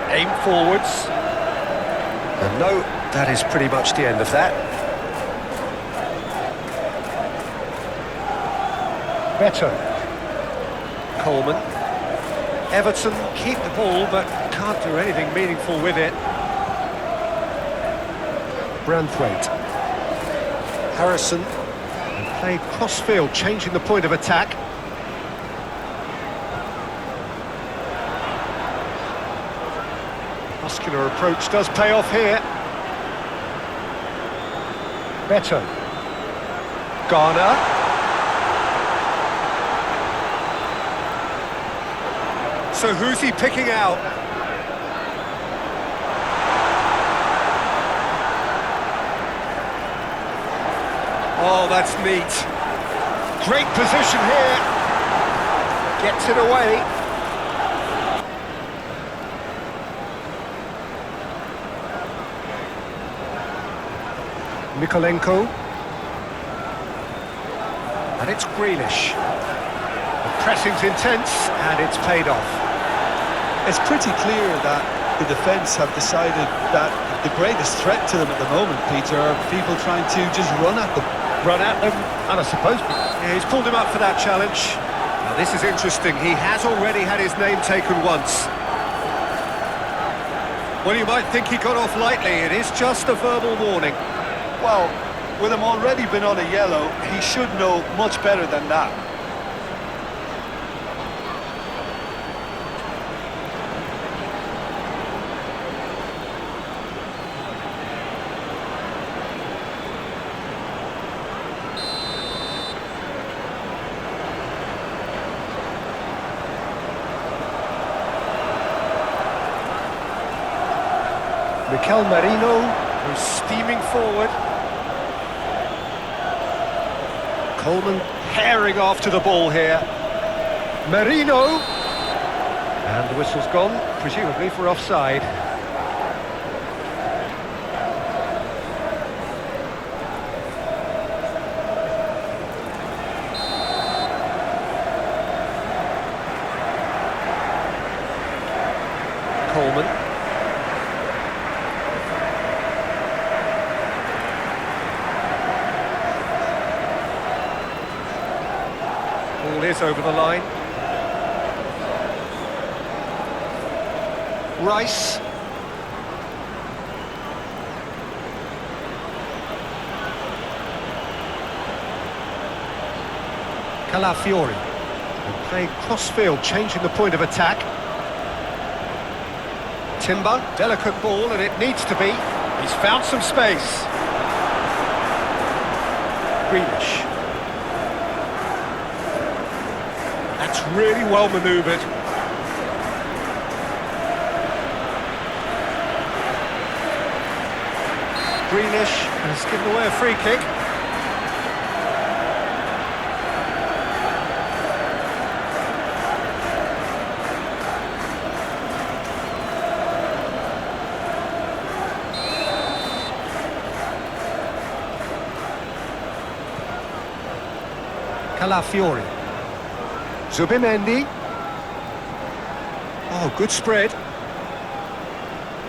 Aim forwards. And no, that is pretty much the end of that. Better. Coleman. Everton keep the ball but can't do anything meaningful with it. Branthwaite. Harrison. And played cross-field, changing the point of attack. Muscular approach does pay off here. Better. Garner. So who's he picking out? Oh, that's neat. Great position here. Gets it away. Mykolenko. And it's Grealish. The pressing's intense and it's paid off. It's pretty clear that the defence have decided that the greatest threat to them at the moment, Peter, are people trying to just run at them. Run at them, and I suppose... Yeah, he's pulled him up for that challenge. Now this is interesting, he has already had his name taken once. Well, you might think he got off lightly, it is just a verbal warning. Well, with him already been on a yellow, he should know much better than that. Mikel Merino, who's steaming forward. Coleman herring after the ball here. Merino! And the whistle's gone, presumably for offside. Coleman. Ball is over the line. Rice. Calafiori. And playing cross-field, changing the point of attack. Timber, delicate ball, and it needs to be. He's found some space. Greenish. That's really well manoeuvred. Greenish has given away a free kick. Calafiori. Zubimendi. Oh, good spread.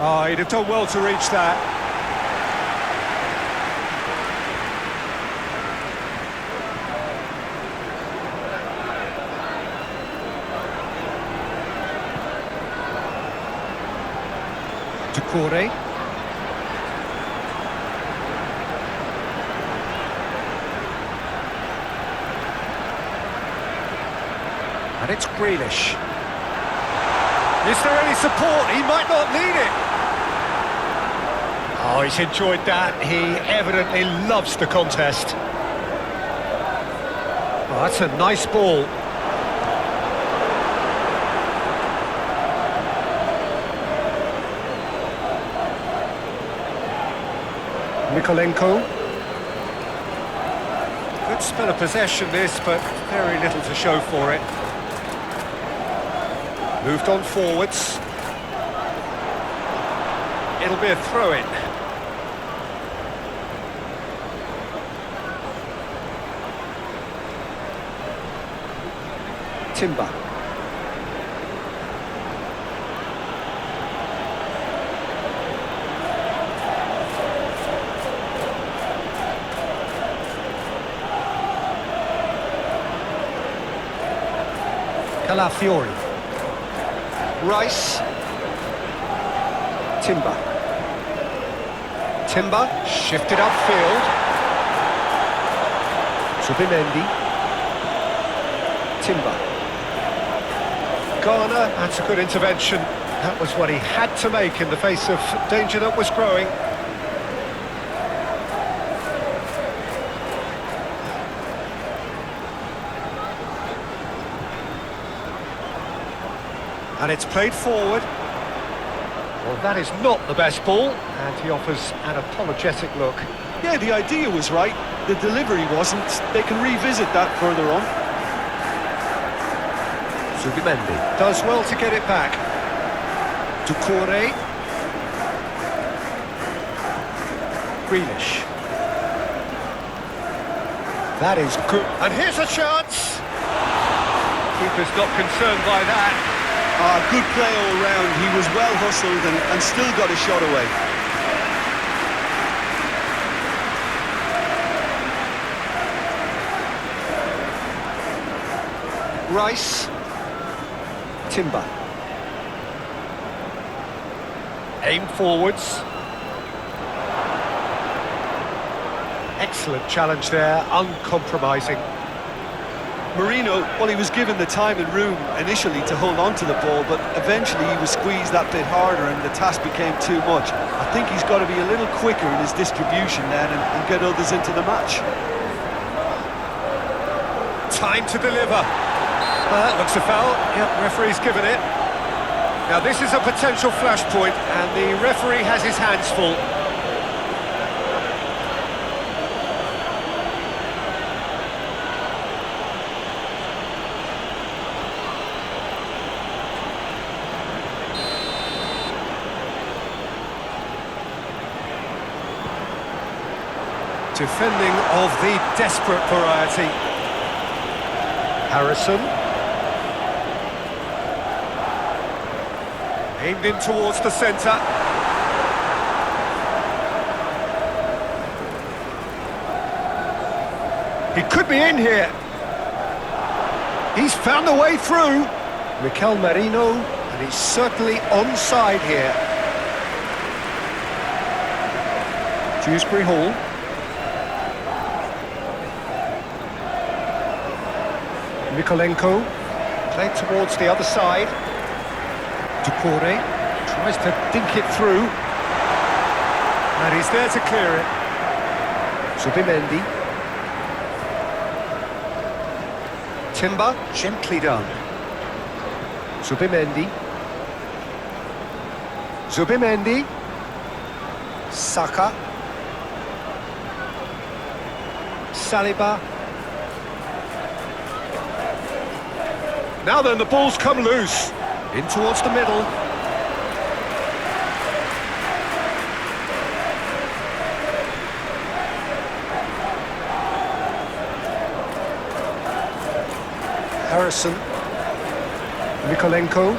Oh, he'd have done well to reach that. Decore. And it's Grealish. Is there any support? He might not need it. Oh, he's enjoyed that. He evidently loves the contest. Oh, that's a nice ball. Mikolenko. Good spell of possession this, but very little to show for it. Moved on forwards. It'll be a throw-in. Timber. Calafiori. Rice. Timber. Timber, shifted upfield. Zubimendi. Timber. Garner, that's a good intervention. That was what he had to make in the face of danger that was growing. And it's played forward. Well, that is not the best ball, and he offers an apologetic look. Yeah, the idea was right, the delivery wasn't. They can revisit that further on. Zubimendi does well to get it back. Decore. Grealish. That is good. And here's a chance. Keeper's not concerned by that. Good play all round. He was well hustled and still got a shot away. Rice. Timber. Aim forwards. Excellent challenge there, uncompromising. Marino, well, he was given the time and room initially to hold on to the ball, but eventually he was squeezed that bit harder and the task became too much. I think he's got to be a little quicker in his distribution then and get others into the match. Time to deliver. That looks a foul. Yep, referee's given it. Now this is a potential flashpoint, and the referee has his hands full. Defending of the desperate variety. Harrison. Aimed in towards the centre. He could be in here. He's found the way through. Mikel Merino, and he's certainly onside here. Dewsbury Hall. Mikolenko, played towards the other side. Ducouré tries to dink it through. And he's there to clear it. Zubimendi. Timber, gently done. Zubimendi. Zubimendi. Saka. Saliba. Now then, the ball's come loose. In towards the middle. Harrison. Mikolenko.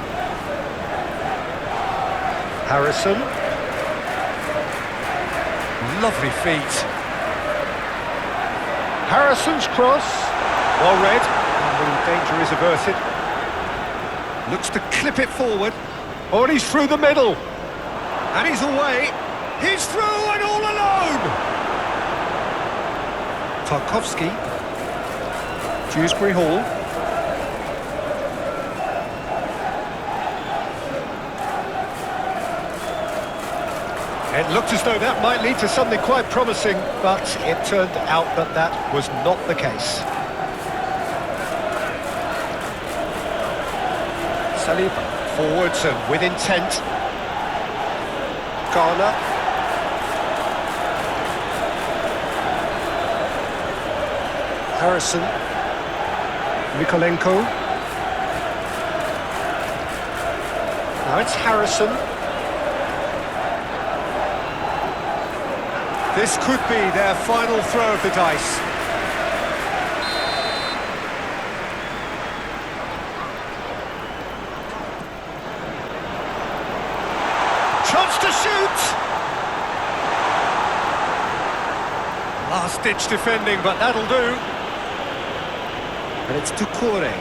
Harrison. Lovely feet. Harrison's cross. Well read. And the danger is averted. Looks to clip it forward. Oh, and he's through the middle. And he's away. He's through and all alone. Tarkovsky. Dewsbury Hall. It looked as though that might lead to something quite promising, but it turned out that that was not the case. Saliba forwards and with intent. Garner. Harrison. Mikolenko. Now it's Harrison. This could be their final throw of the dice. Chance to shoot! Last-ditch defending, but that'll do. And it's Ducouré.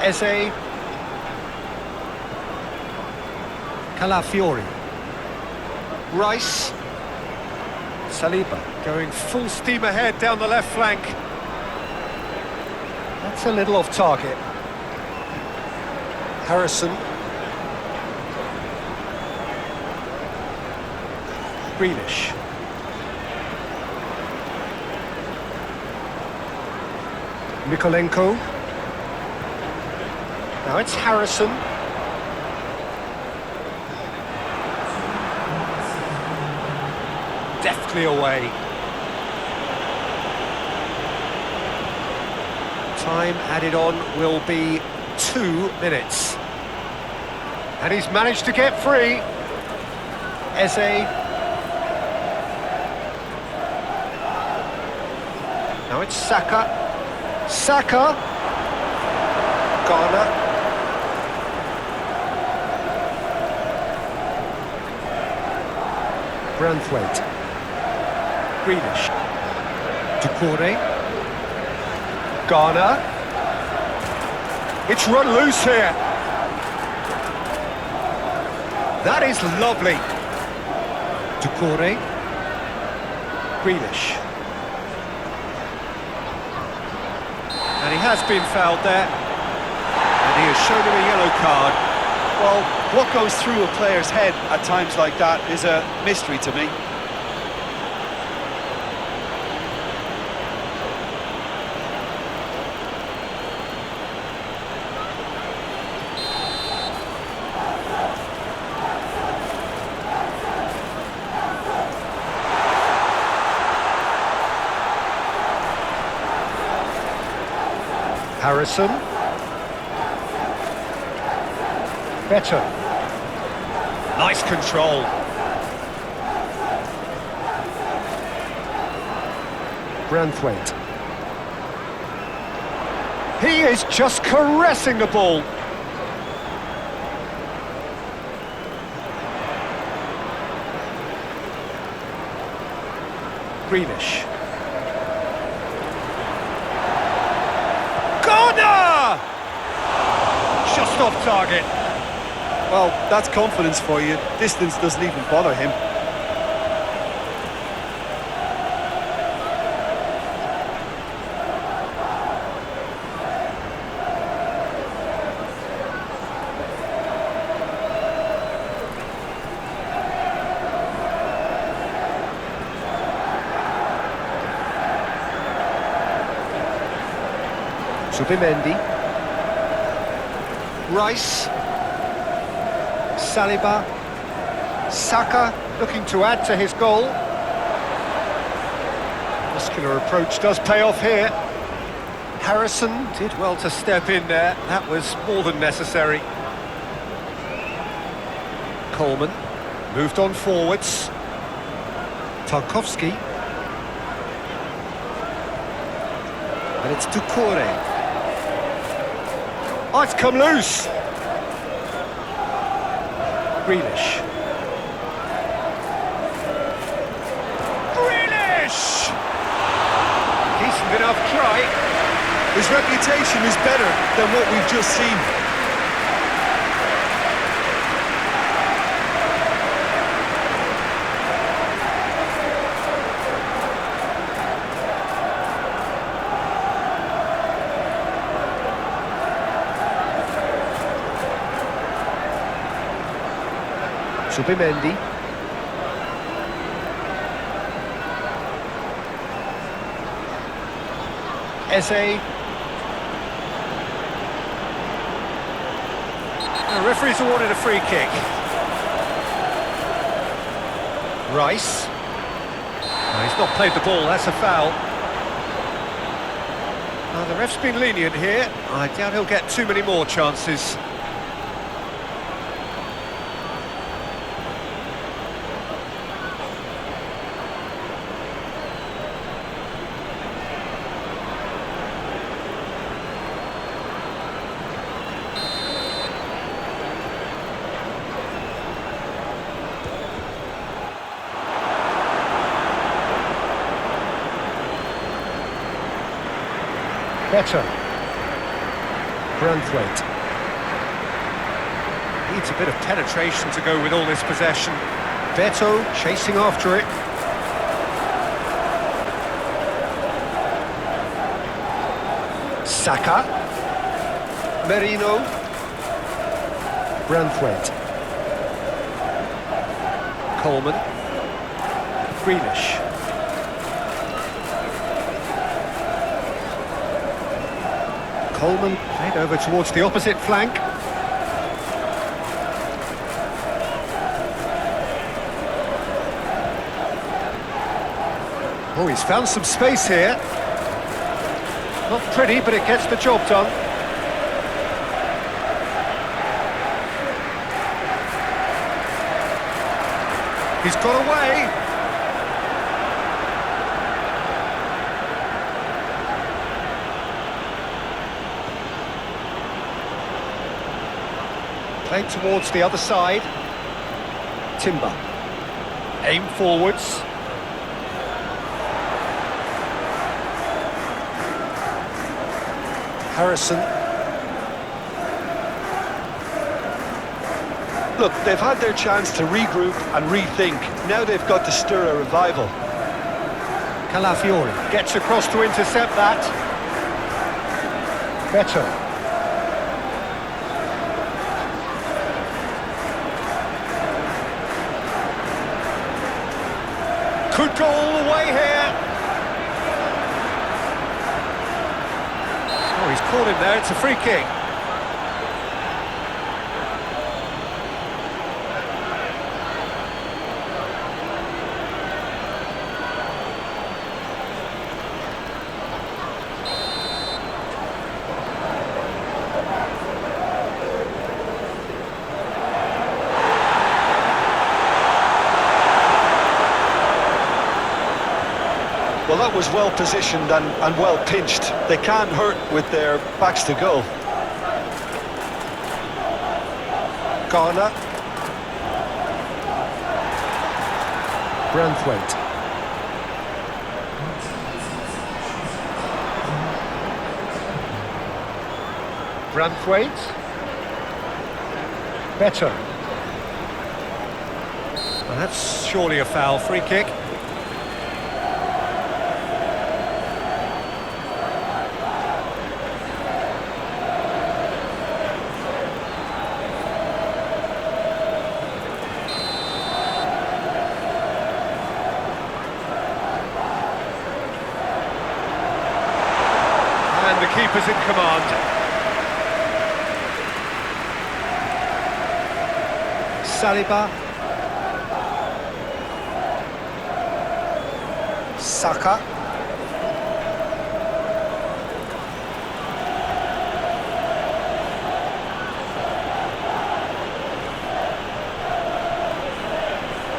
Eze. Calafiori. Rice. Saliba going full steam ahead down the left flank. That's a little off target. Harrison. Grealish. Mikolenko. Now it's Harrison. Deftly away. Time added on will be 2 minutes. And he's managed to get free. Eze. Now it's Saka. Saka. Garner. Branthwaite. Grealish. Ducouré. Garner. It's run loose here. That is lovely. Ducouré. Grealish. And he has been fouled there. And he has shown him a yellow card. Well, what goes through a player's head at times like that is a mystery to me. Harrison. Better. Nice control. Branthwaite. He is just caressing the ball. Grealish. Corner! Just off target. Well, that's confidence for you. Distance doesn't even bother him. Zubimendi. Rice. Saliba. Saka looking to add to his goal. Muscular approach does pay off here. Harrison did well to step in there. That was more than necessary. Coleman moved on forwards. Tarkowski. And it's Doucouré. Oh, it's come loose. Grealish. Grealish! Decent enough try. His reputation is better than what we've just seen. Zubimendi. Eze. The referee's awarded a free kick. Rice. No, he's not played the ball, that's a foul. The ref's been lenient here. I doubt he'll get too many more chances. Better. Branthwaite. Needs a bit of penetration to go with all this possession. Beto chasing after it. Saka. Merino. Branthwaite. Coleman. Grealish. Coleman played over towards the opposite flank. Oh, he's found some space here. Not pretty, but it gets the job done. He's got away. Played towards the other side. Timber. Aim forwards. Harrison. Look, they've had their chance to regroup and rethink. Now they've got to stir a revival. Calafiori gets across to intercept that. Beto. Could go all the way here. Oh, he's caught him there. It's a free kick. Well, that was well positioned and well pinched. They can't hurt with their backs to goal. Garner. Branthwaite. Branthwaite. Better. Well, that's surely a foul. Free kick. the keeper's in command. Saliba. Saka.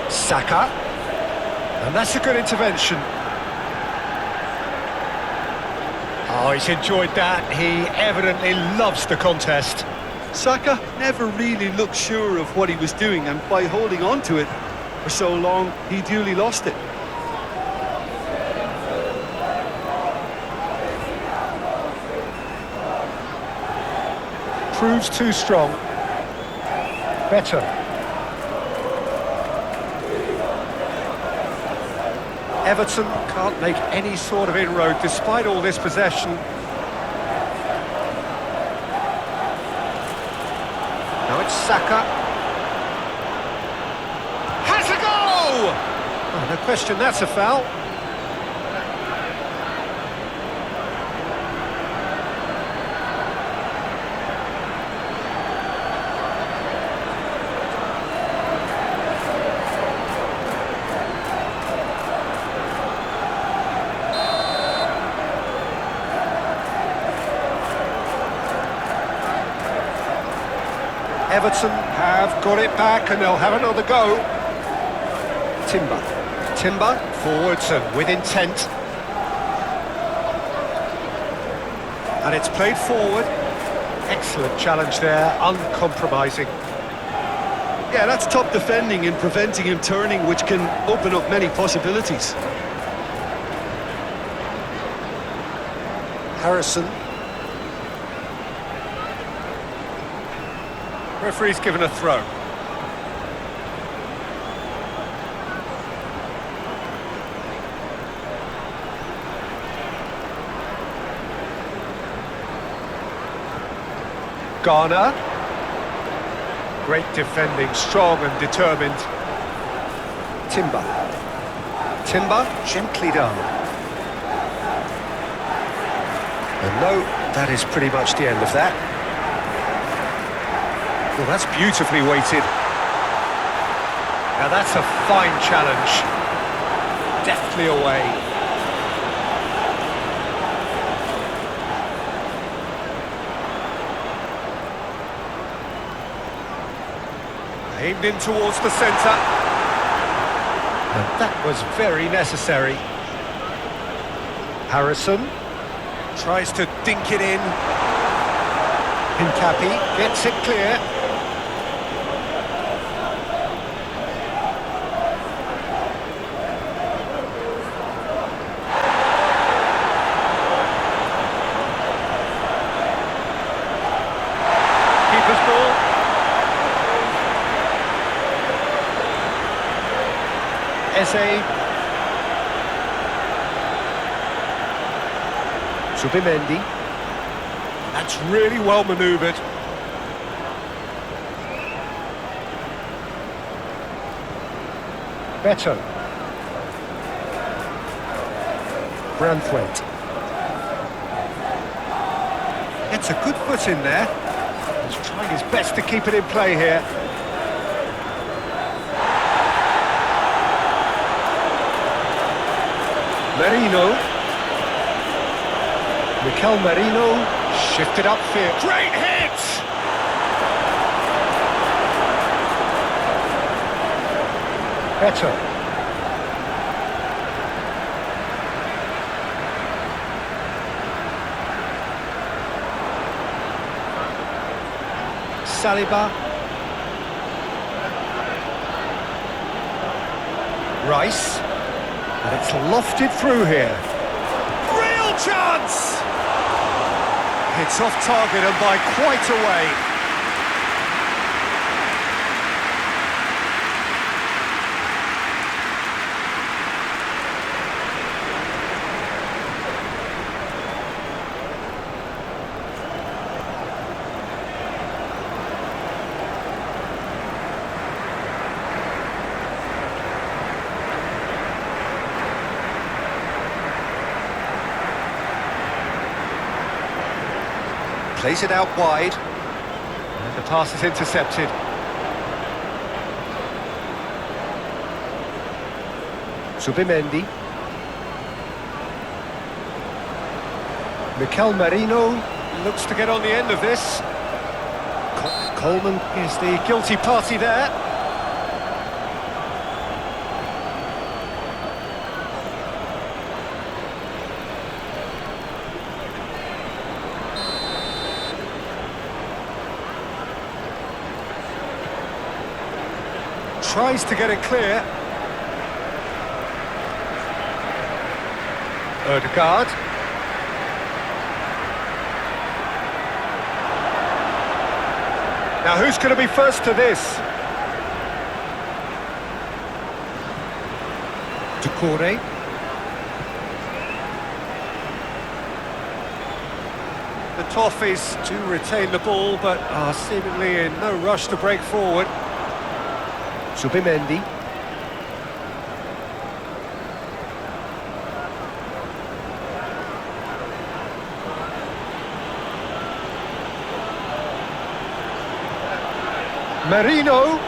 Saka. And that's a good intervention. Oh, he's enjoyed that. He evidently loves the contest. Saka never really looked sure of what he was doing, and by holding on to it for so long, he duly lost it. Proves too strong. Better. Everton can't make any sort of inroad despite all this possession. Now it's Saka. Has a goal! Oh, no question, that's a foul. Everton have got it back and they'll have another go. Timber forwards and with intent. And it's played forward. Excellent challenge there, uncompromising. Yeah, that's top defending and preventing him turning, which can open up many possibilities. Harrison. Referee's given a throw. Garner. Great defending, strong and determined. Timber gently done. And no, that is pretty much the end of that. Well, that's beautifully weighted. Now that's a fine challenge. Deftly away. Aimed in towards the centre. And that was very necessary. Harrison tries to dink it in. Hincapi gets it clear. Zubimendi. That's really well manoeuvred. Beto. Branthwaite. Gets a good foot in there. He's trying his best to keep it in play here. Merino. Mikel Merino shifted upfield. Great hit! Beto. Saliba. Rice. And it's lofted through here. Real chance! It's off target and by quite a way. Plays it out wide. And the pass is intercepted. Subimendi. Mikel Merino looks to get on the end of this. Coleman is the guilty party there. Tries to get it clear. Ødegaard. Now who's going to be first to this? Doucouré. The Toffees do retain the ball, but are seemingly in no rush to break forward. Subimendi. Merino.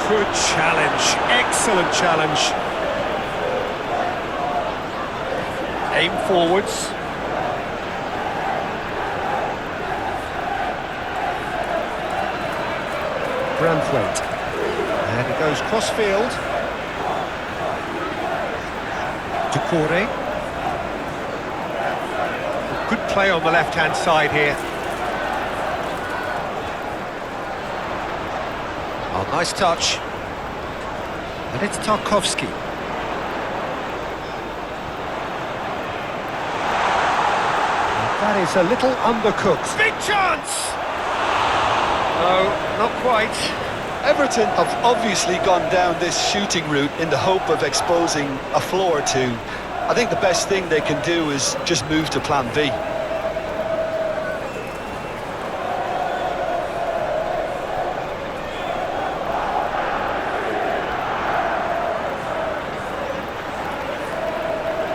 Good challenge, excellent challenge. Aim forwards. Branthwaite. And it goes cross-field. Doucouré. Good play on the left-hand side here. Oh, nice touch. And it's Tarkowski. That is a little undercooked. Big chance! No, not quite. Everton have obviously gone down this shooting route in the hope of exposing a flaw or two. I think the best thing they can do is just move to plan B.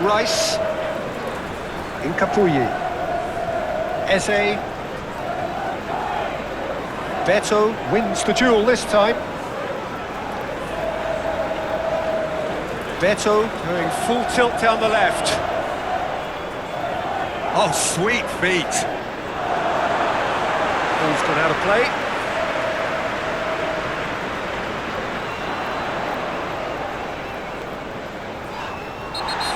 Rice. Incapuyi. Eze. Beto wins the duel this time. Beto going full tilt down the left. Oh, sweet feet. Ball's gone out of play.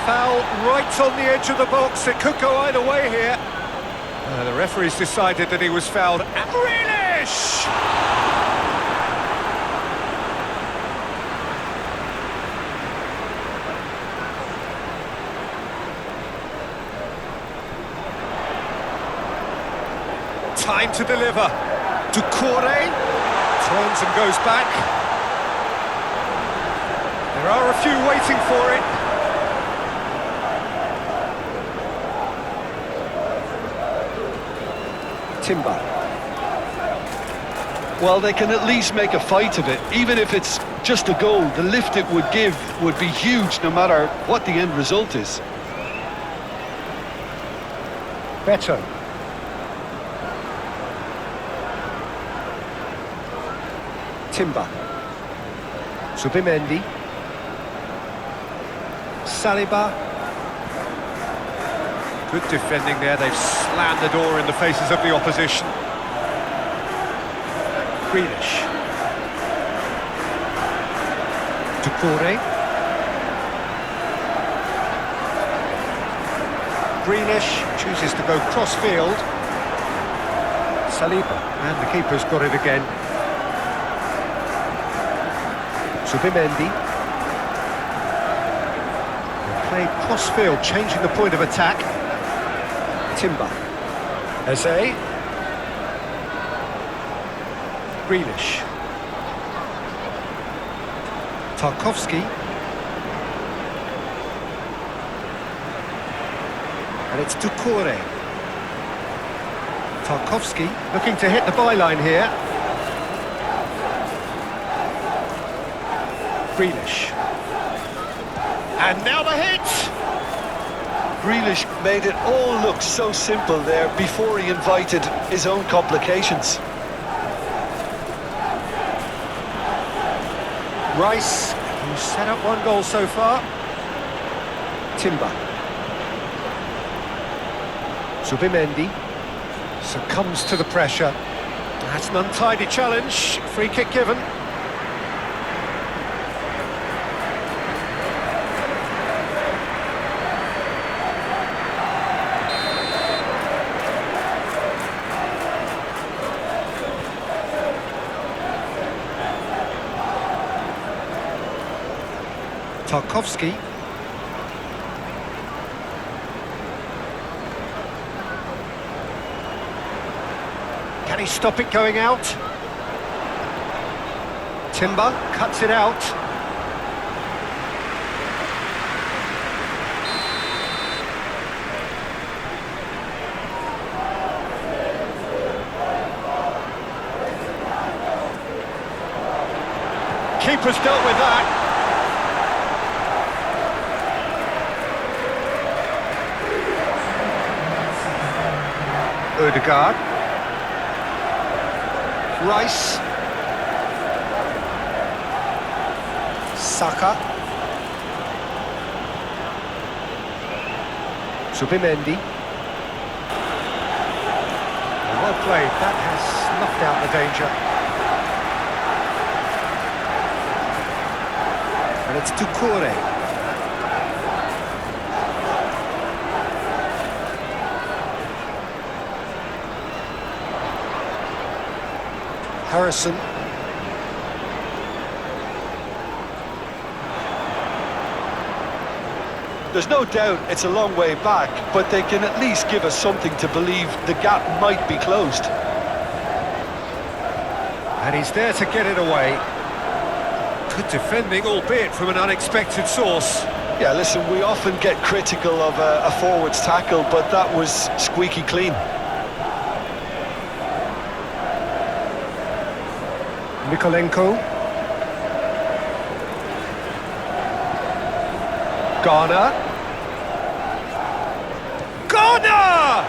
Foul right on the edge of the box. It could go either way here. The referee's decided that he was fouled. Grealish! Time to deliver. Doucouré turns and goes back. There are a few waiting for it. Timber. Well, they can at least make a fight of it. Even if it's just a goal, the lift it would give would be huge no matter what the end result is. Beto. Timber. Subimendi. Saliba. Good defending there. They've slammed the door in the faces of the opposition. Grealish. Doucouré. Grealish chooses to go cross-field. Saliba. And the keeper's got it again. Subimendi. Played cross-field, changing the point of attack. Timber. Eze. Grealish. Tarkowski. And it's Doucouré. Tarkowski looking to hit the byline here. Grealish. And now the hit! Grealish Made it all look so simple there before he invited his own complications. Rice, who's set up one goal so far. Timber. Zubimendi succumbs to the pressure. That's an untidy challenge. Free kick given. Tarkowski. Can he stop it going out? Timber cuts it out. Keeper's dealt with that. Odegaard. Rice. Saka. Zubimendi. Well played, that has snuffed out the danger. And it's Doucouré. Harrison. There's no doubt it's a long way back, but they can at least give us something to believe the gap might be closed. And he's there to get it away. Good defending, albeit from an unexpected source. Yeah, listen, we often get critical of a forward's tackle, but that was squeaky clean. Mikolenko. Garner. Garner!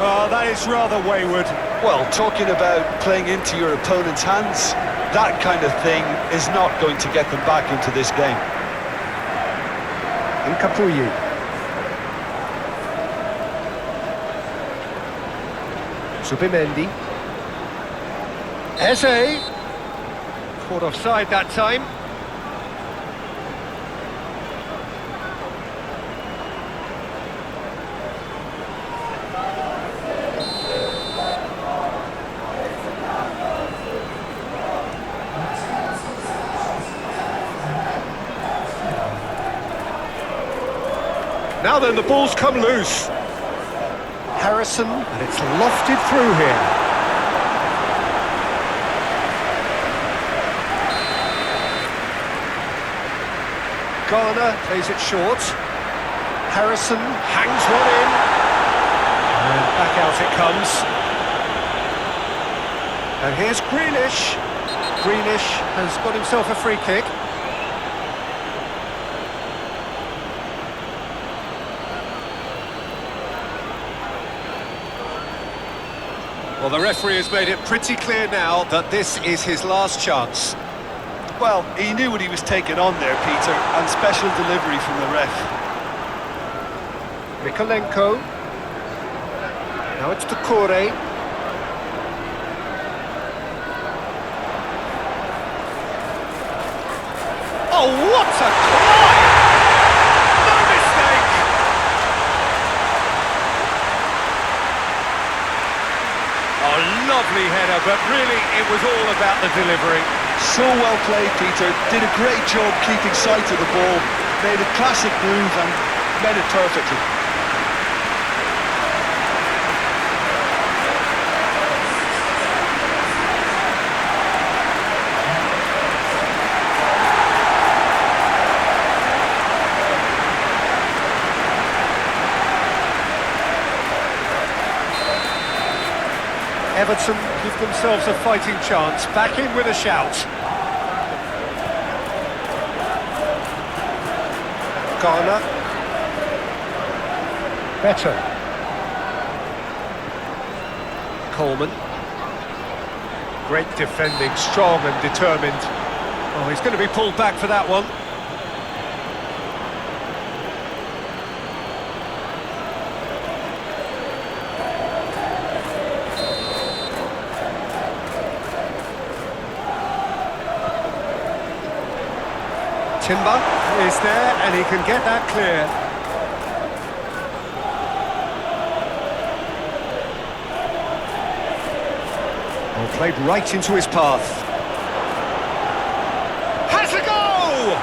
Oh, that is rather wayward. Well, talking about playing into your opponent's hands, that kind of thing is not going to get them back into this game. Nkapuyi. Zubimendi. Eze. Caught offside that time. Now then, the ball's come loose. Harrison, and it's lofted through here. Garner plays it short. Harrison hangs one in. And back out it comes. And here's Grealish. Grealish has got himself a free kick. Well, the referee has made it pretty clear now that this is his last chance. Well, he knew what he was taking on there, Peter, and special delivery from the ref. Mikolenko. Now it's Doucouré. Oh, what a climb! No mistake! Oh, lovely header, but really it was all about the delivery. So well played, Peter. Did a great job keeping sight of the ball. Made a classic move and met it perfectly. Everton give themselves a fighting chance. Back in with a shout. Garner. Better. Coleman. Great defending, strong and determined. Oh, he's going to be pulled back for that one. Timber is there and he can get that clear. Oh, played right into his path. Has a go!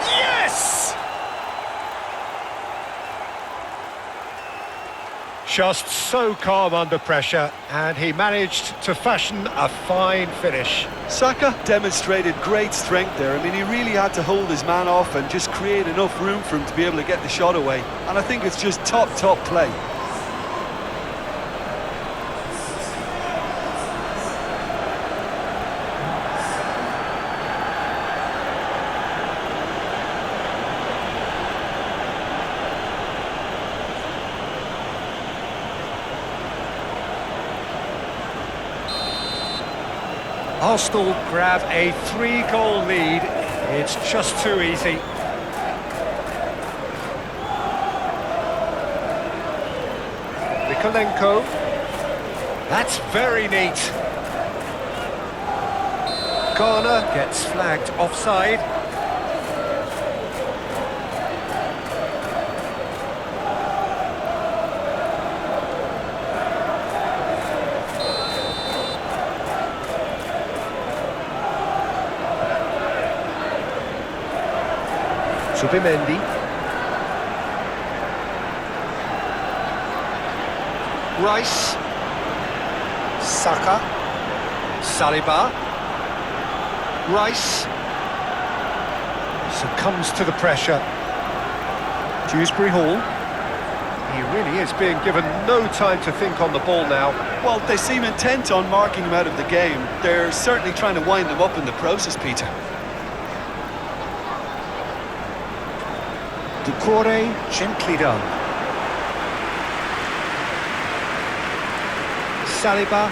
Yes! Just so calm under pressure, and he managed to fashion a fine finish. Saka demonstrated great strength there. I mean, he really had to hold his man off and just create enough room for him to be able to get the shot away. And I think it's just top play. Arsenal grab a 3-goal lead. It's just too easy. Mikolenko. That's very neat. Garner gets flagged offside. Subimendi. Rice. Saka. Saliba. Rice. Succumbs to the pressure. Dewsbury Hall. He really is being given no time to think on the ball now. Well, they seem intent on marking him out of the game. They're certainly trying to wind him up in the process, Peter. Ducore, gently done. Saliba.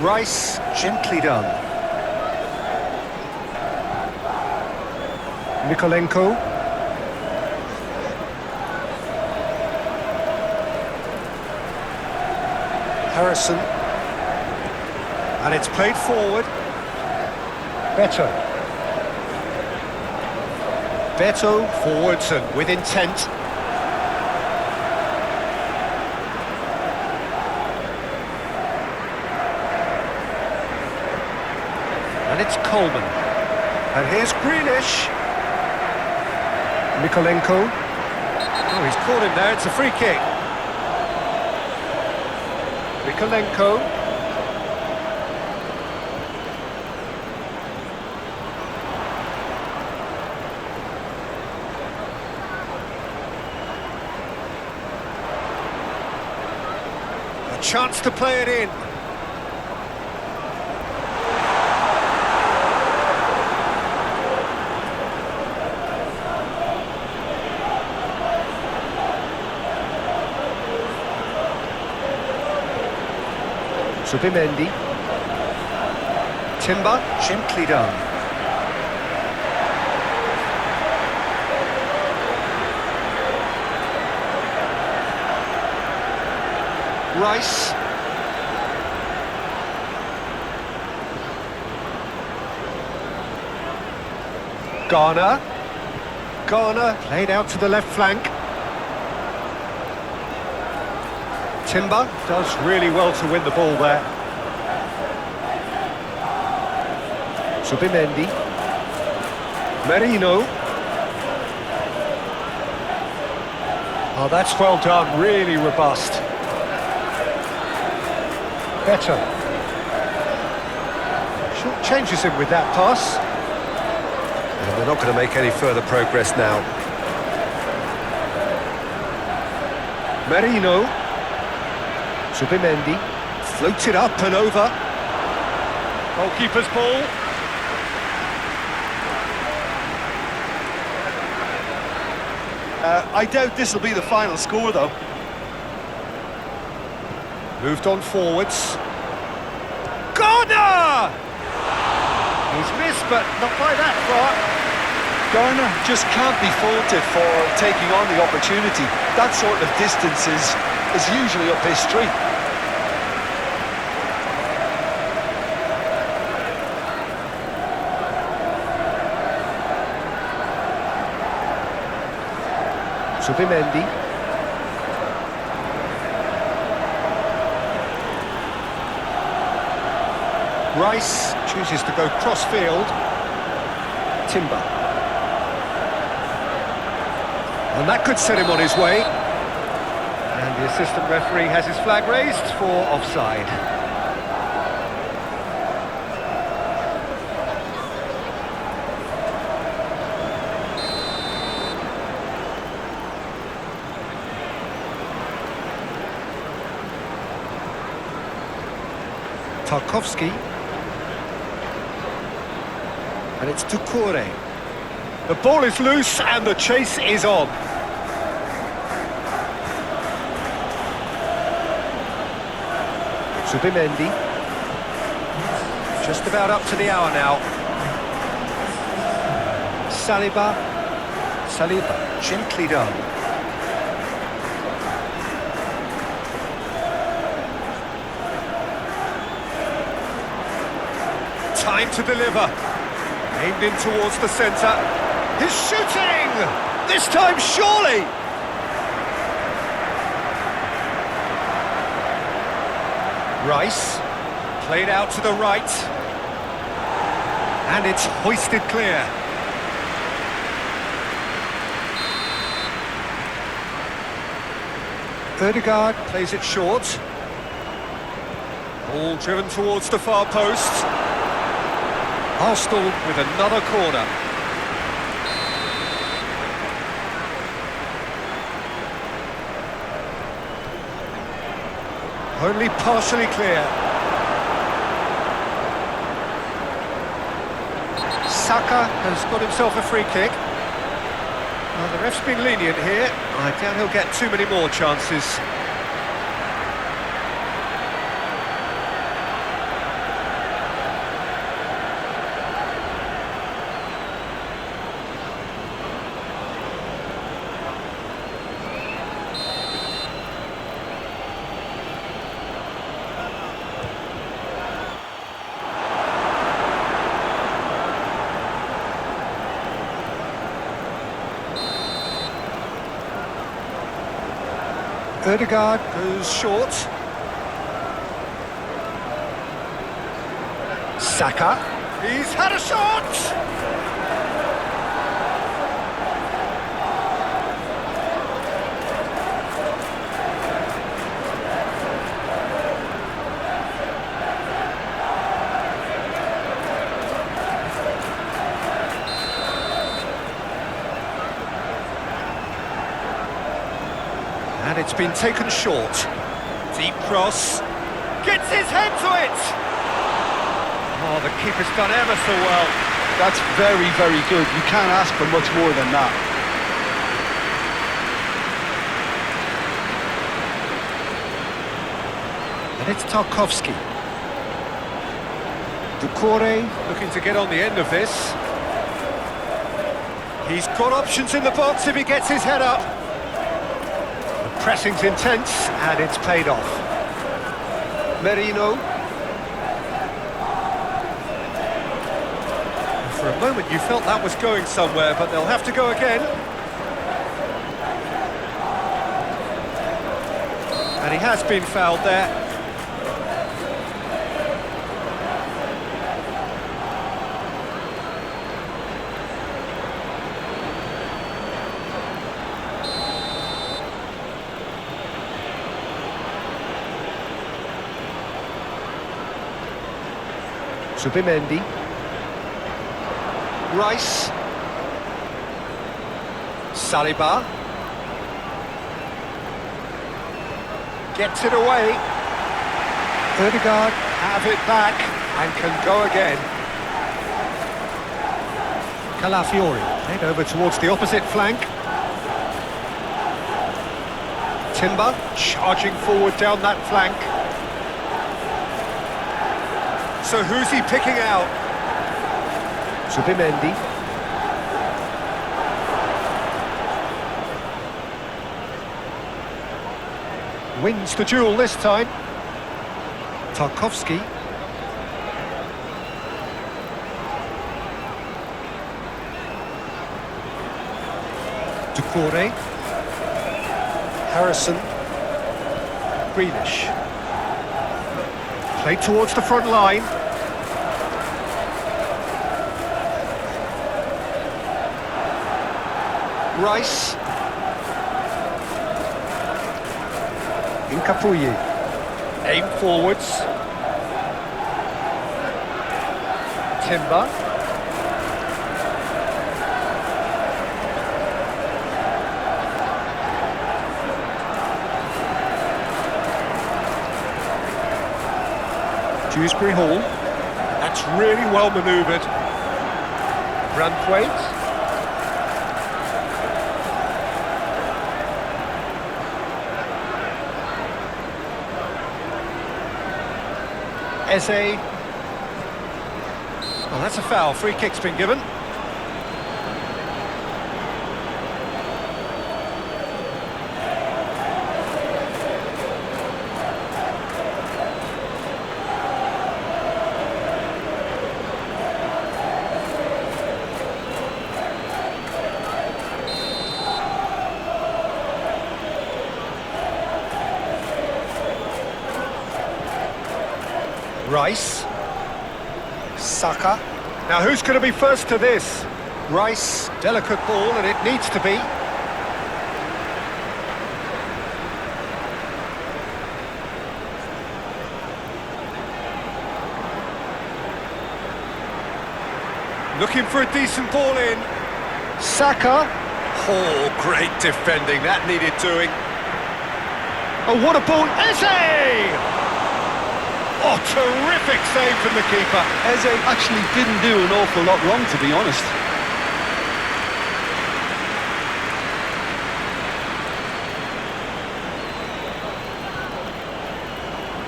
Rice, gently done. Mikolenko. Harrison. And it's played forward. Beto. Beto forwards and with intent. And it's Coleman. And here's Grealish. Mikolenko. Oh, he's caught him there. It's a free kick. Mikolenko. Chance to play it in. Subimendi. Timber, gently done. Rice. Garner. Garner played out to the left flank. Timber does really well to win the ball there. Subimendi. Merino. Oh, that's well done, really robust. Better. Short changes him with that pass. And they're not going to make any further progress now. Merino. Subimendi. Floats it up and over. Goalkeeper's ball. I doubt this will be the final score, though. Moved on forwards. Corner! He's missed, but not by that far. Garner just can't be faulted for taking on the opportunity. That sort of distance is usually up his street. Zubimendi. Rice chooses to go cross-field. Timber. And that could set him on his way. And the assistant referee has his flag raised for offside. Tarkowski. And it's Doucouré. The ball is loose and the chase is on. Zubimendi. Just about up to the hour now. Saliba. Gently done. Time to deliver. Aimed in towards the centre. He's shooting! This time, surely! Rice, played out to the right. And it's hoisted clear. Ødegaard plays it short. Ball driven towards the far post. Arsenal with another corner. Only partially clear. Saka has got himself a free kick. Well, the ref's been lenient here. I doubt he'll get too many more chances. Ødegaard goes short. Saka. He's had a shot! And it's been taken short. Deep cross. Gets his head to it! Oh, the keeper's done ever so well. That's very, very good. You can't ask for much more than that. And it's Tarkowski. Doucouré looking to get on the end of this. He's got options in the box if he gets his head up. The pressing's intense and it's paid off. Merino. For a moment you felt that was going somewhere, but they'll have to go again. And he has been fouled there. Zubimendi. Rice. Saliba. Gets it away. Ødegaard have it back and can go again. Calafiori played over towards the opposite flank. Timber charging forward down that flank. So who's he picking out? Zubimendi. Wins the duel this time. Tarkowski. Ducouré. Harrison. Grealish. Played towards the front line. Rice. Incapuyi. Aim forwards. Timber. Dewsbury Hall. That's really well manoeuvred. Brandthwaite. Eze. Well, that's a foul. Free kick's been given. Rice. Saka. Now who's going to be first to this? Rice, delicate ball, and it needs to be. Looking for a decent ball in. Saka. Oh, great defending. That needed doing. Oh, what a ball. Eze! Oh, terrific save from the keeper. Eze actually didn't do an awful lot wrong, to be honest.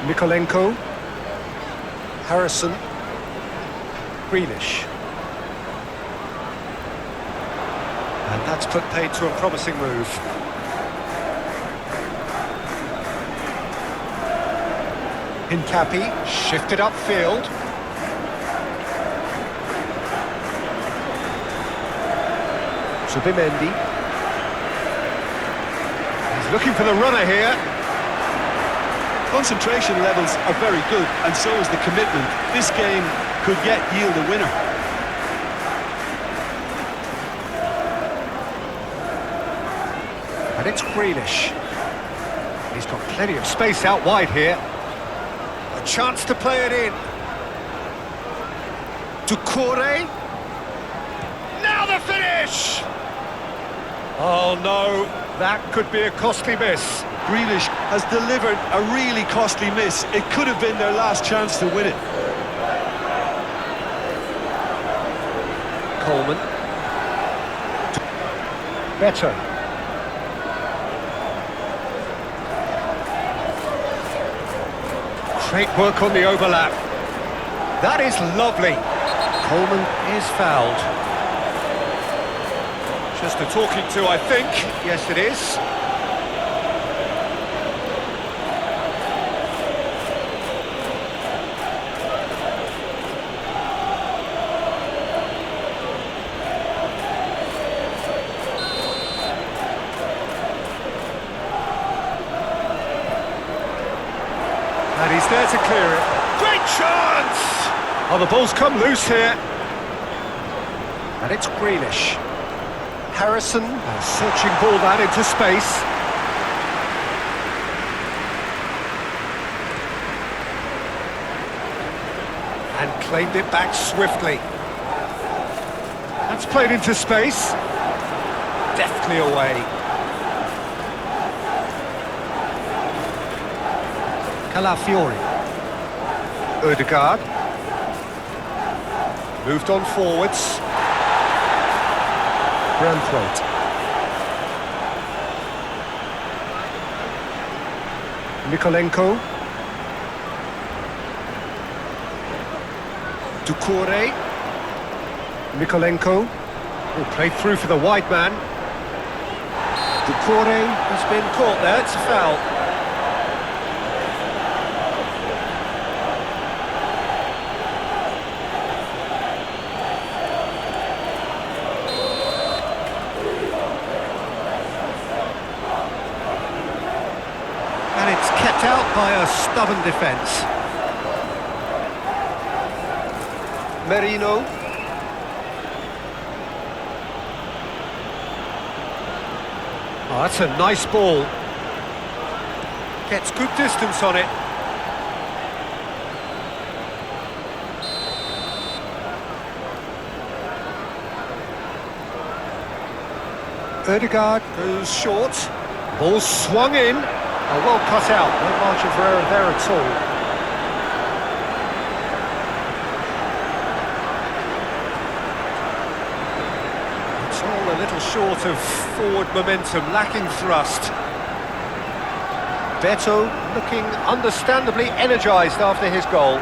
Mikolenko. Harrison. Grealish. And that's put paid to a promising move. Hincapi, shifted upfield. Zubimendi. He's looking for the runner here. Concentration levels are very good, and so is the commitment. This game could yet yield a winner. And it's Grealish. He's got plenty of space out wide here. A chance to play it in. Ducouré. Now the finish! Oh no, that could be a costly miss. Grealish has delivered a really costly miss. It could have been their last chance to win it. Coleman. Better. Great work on the overlap. That is lovely. Coleman is fouled. Just a talking to, I think. Yes, it is. And he's there to clear it. Great chance! Oh, the ball's come loose here. And it's Grealish. Harrison, a searching ball that into space. And claimed it back swiftly. That's played into space. Deftly away. Calafiori. Ødegaard. Moved on forwards. Brandthwaite. Mikolenko. Ducouré. Mikolenko. Oh, played through for the wide man. Ducouré has been caught there, it's a foul. And it's kept out by a stubborn defence. Merino. Oh, that's a nice ball. Gets good distance on it. Ødegaard goes short. Ball swung in. Oh, well cut out. No margin for error there at all. It's all a little short of forward momentum, lacking thrust. Beto looking understandably energised after his goal.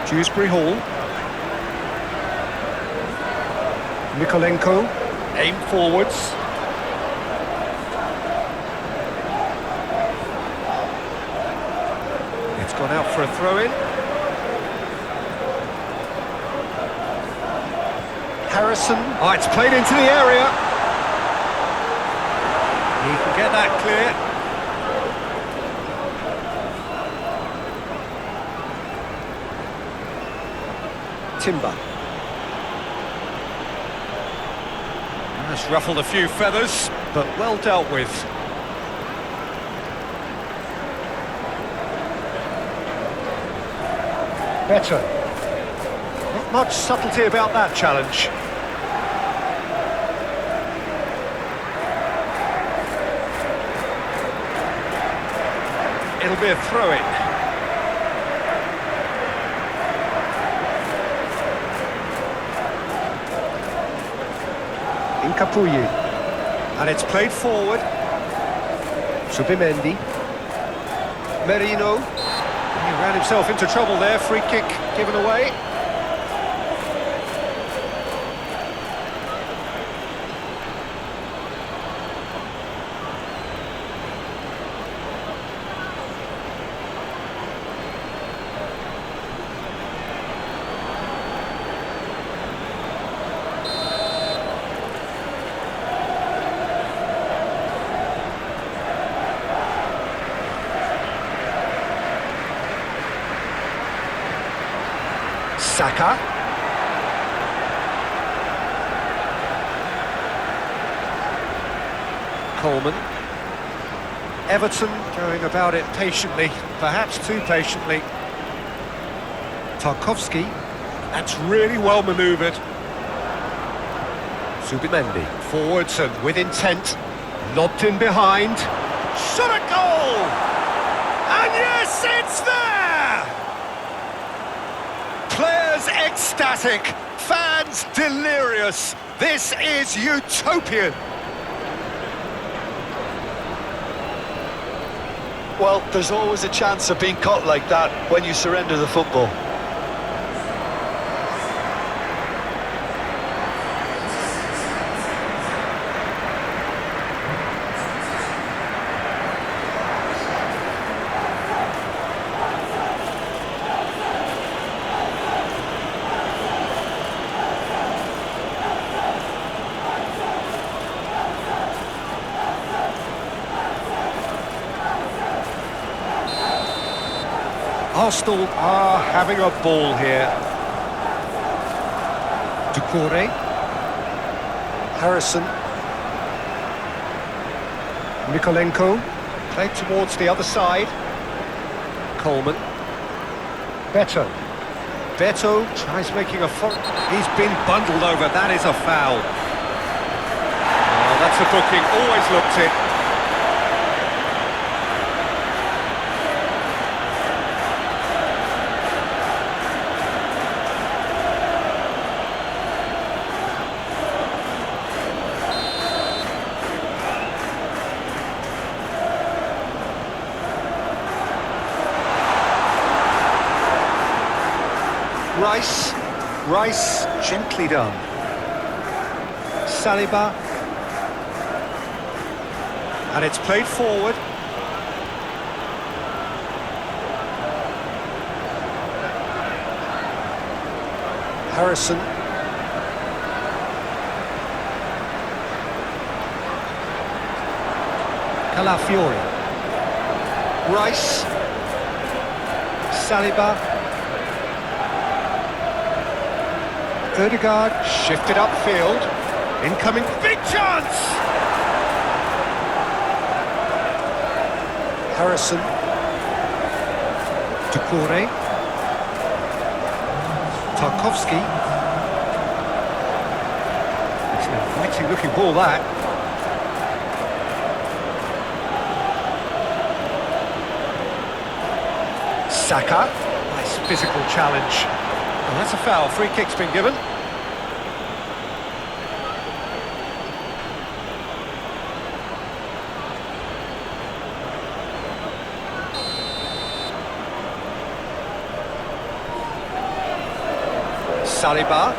Dewsbury Hall. Mikolenko, aim forwards. It's gone out for a throw-in. Harrison, oh, it's played into the area. He can get that clear. Timber. Has ruffled a few feathers, but well dealt with. Better. Not much subtlety about that challenge. It'll be a throw-in. Incapuyi, and it's played forward. Subimendi. Merino. He ran himself into trouble there. Free kick given away. Saka. Coleman. Everton going about it patiently, perhaps too patiently. Tarkowski. That's really well manoeuvred. Subimendi. Forwards and with intent. Lobbed in behind. Shot a goal! And yes, it's there! Players ecstatic, fans delirious. This is utopian. Well, there's always a chance of being caught like that when you surrender the football. Arsenal are having a ball here. Ducouré. Harrison. Mikolenko. Played towards the other side. Coleman. Beto. Beto tries making a foul. He's been bundled over. That is a foul. Oh, that's a booking. Always looked it. Rice, gently done. Saliba. And it's played forward. Harrison. Calafiori. Rice. Saliba. Ødegaard shifted upfield. Incoming big chance! Harrison. Doucouré. Tarkowski. It's an inviting looking ball, that. Saka. Nice physical challenge. And that's a foul. Free kick's been given. Saliba.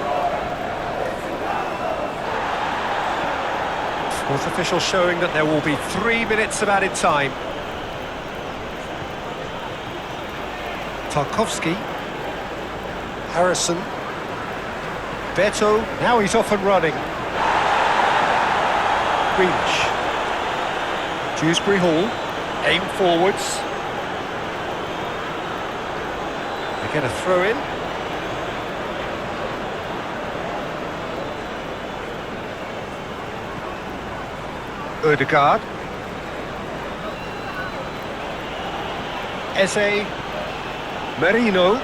Fourth official showing that there will be 3 minutes of added time. Tarkowski. Harrison. Beto. Now he's off and running. Grealish. Dewsbury Hall. Aim forwards. They get a throw in. Ødegaard. Eze. Merino.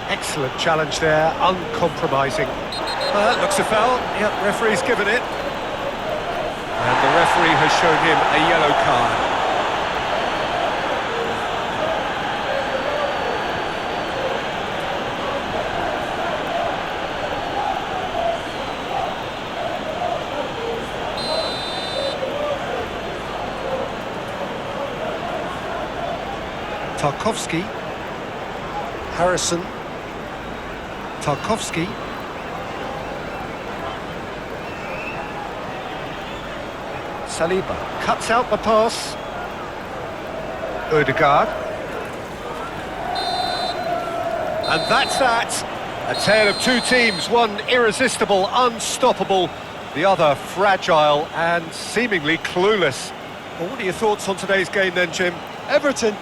Excellent challenge there, uncompromising. Well, that looks a foul. Yep, referee's given it. And the referee has shown him a yellow card. Tarkowski. Harrison. Tarkowski. Saliba cuts out the pass. Ødegaard. And that's that. A tale of two teams, one irresistible, unstoppable, the other fragile and seemingly clueless. Well, what are your thoughts on today's game then, Jim? Everton.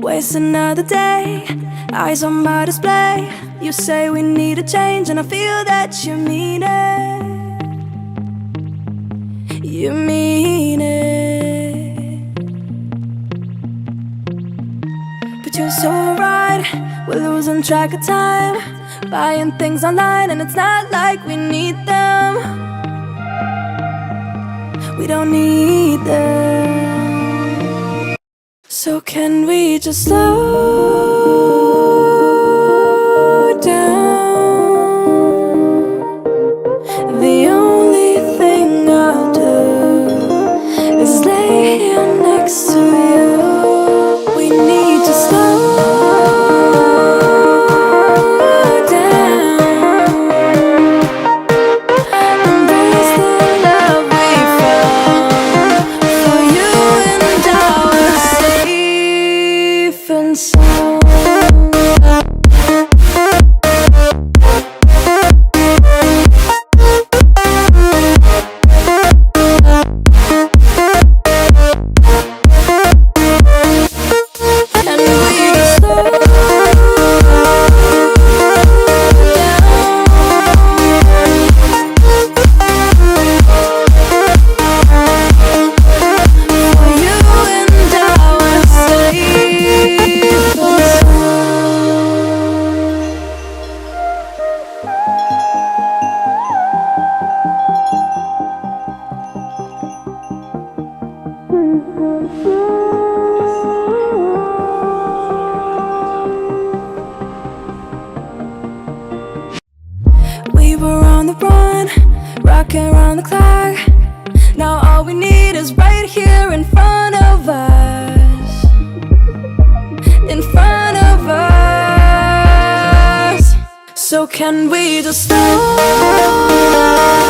Waste another day, eyes on my display. You say we need a change and I feel that you mean it. You mean it. But you're so right, we're losing track of time, buying things online and it's not like we need them. We don't need them. So can we just slow down? The only thing I'll do is lay here next to you. We need to slow down. Embrace the love we found for you and I. Safe and sound. on the run, rocking around the clock. Now all we need is right here in front of us, in front of us. So can we just stop?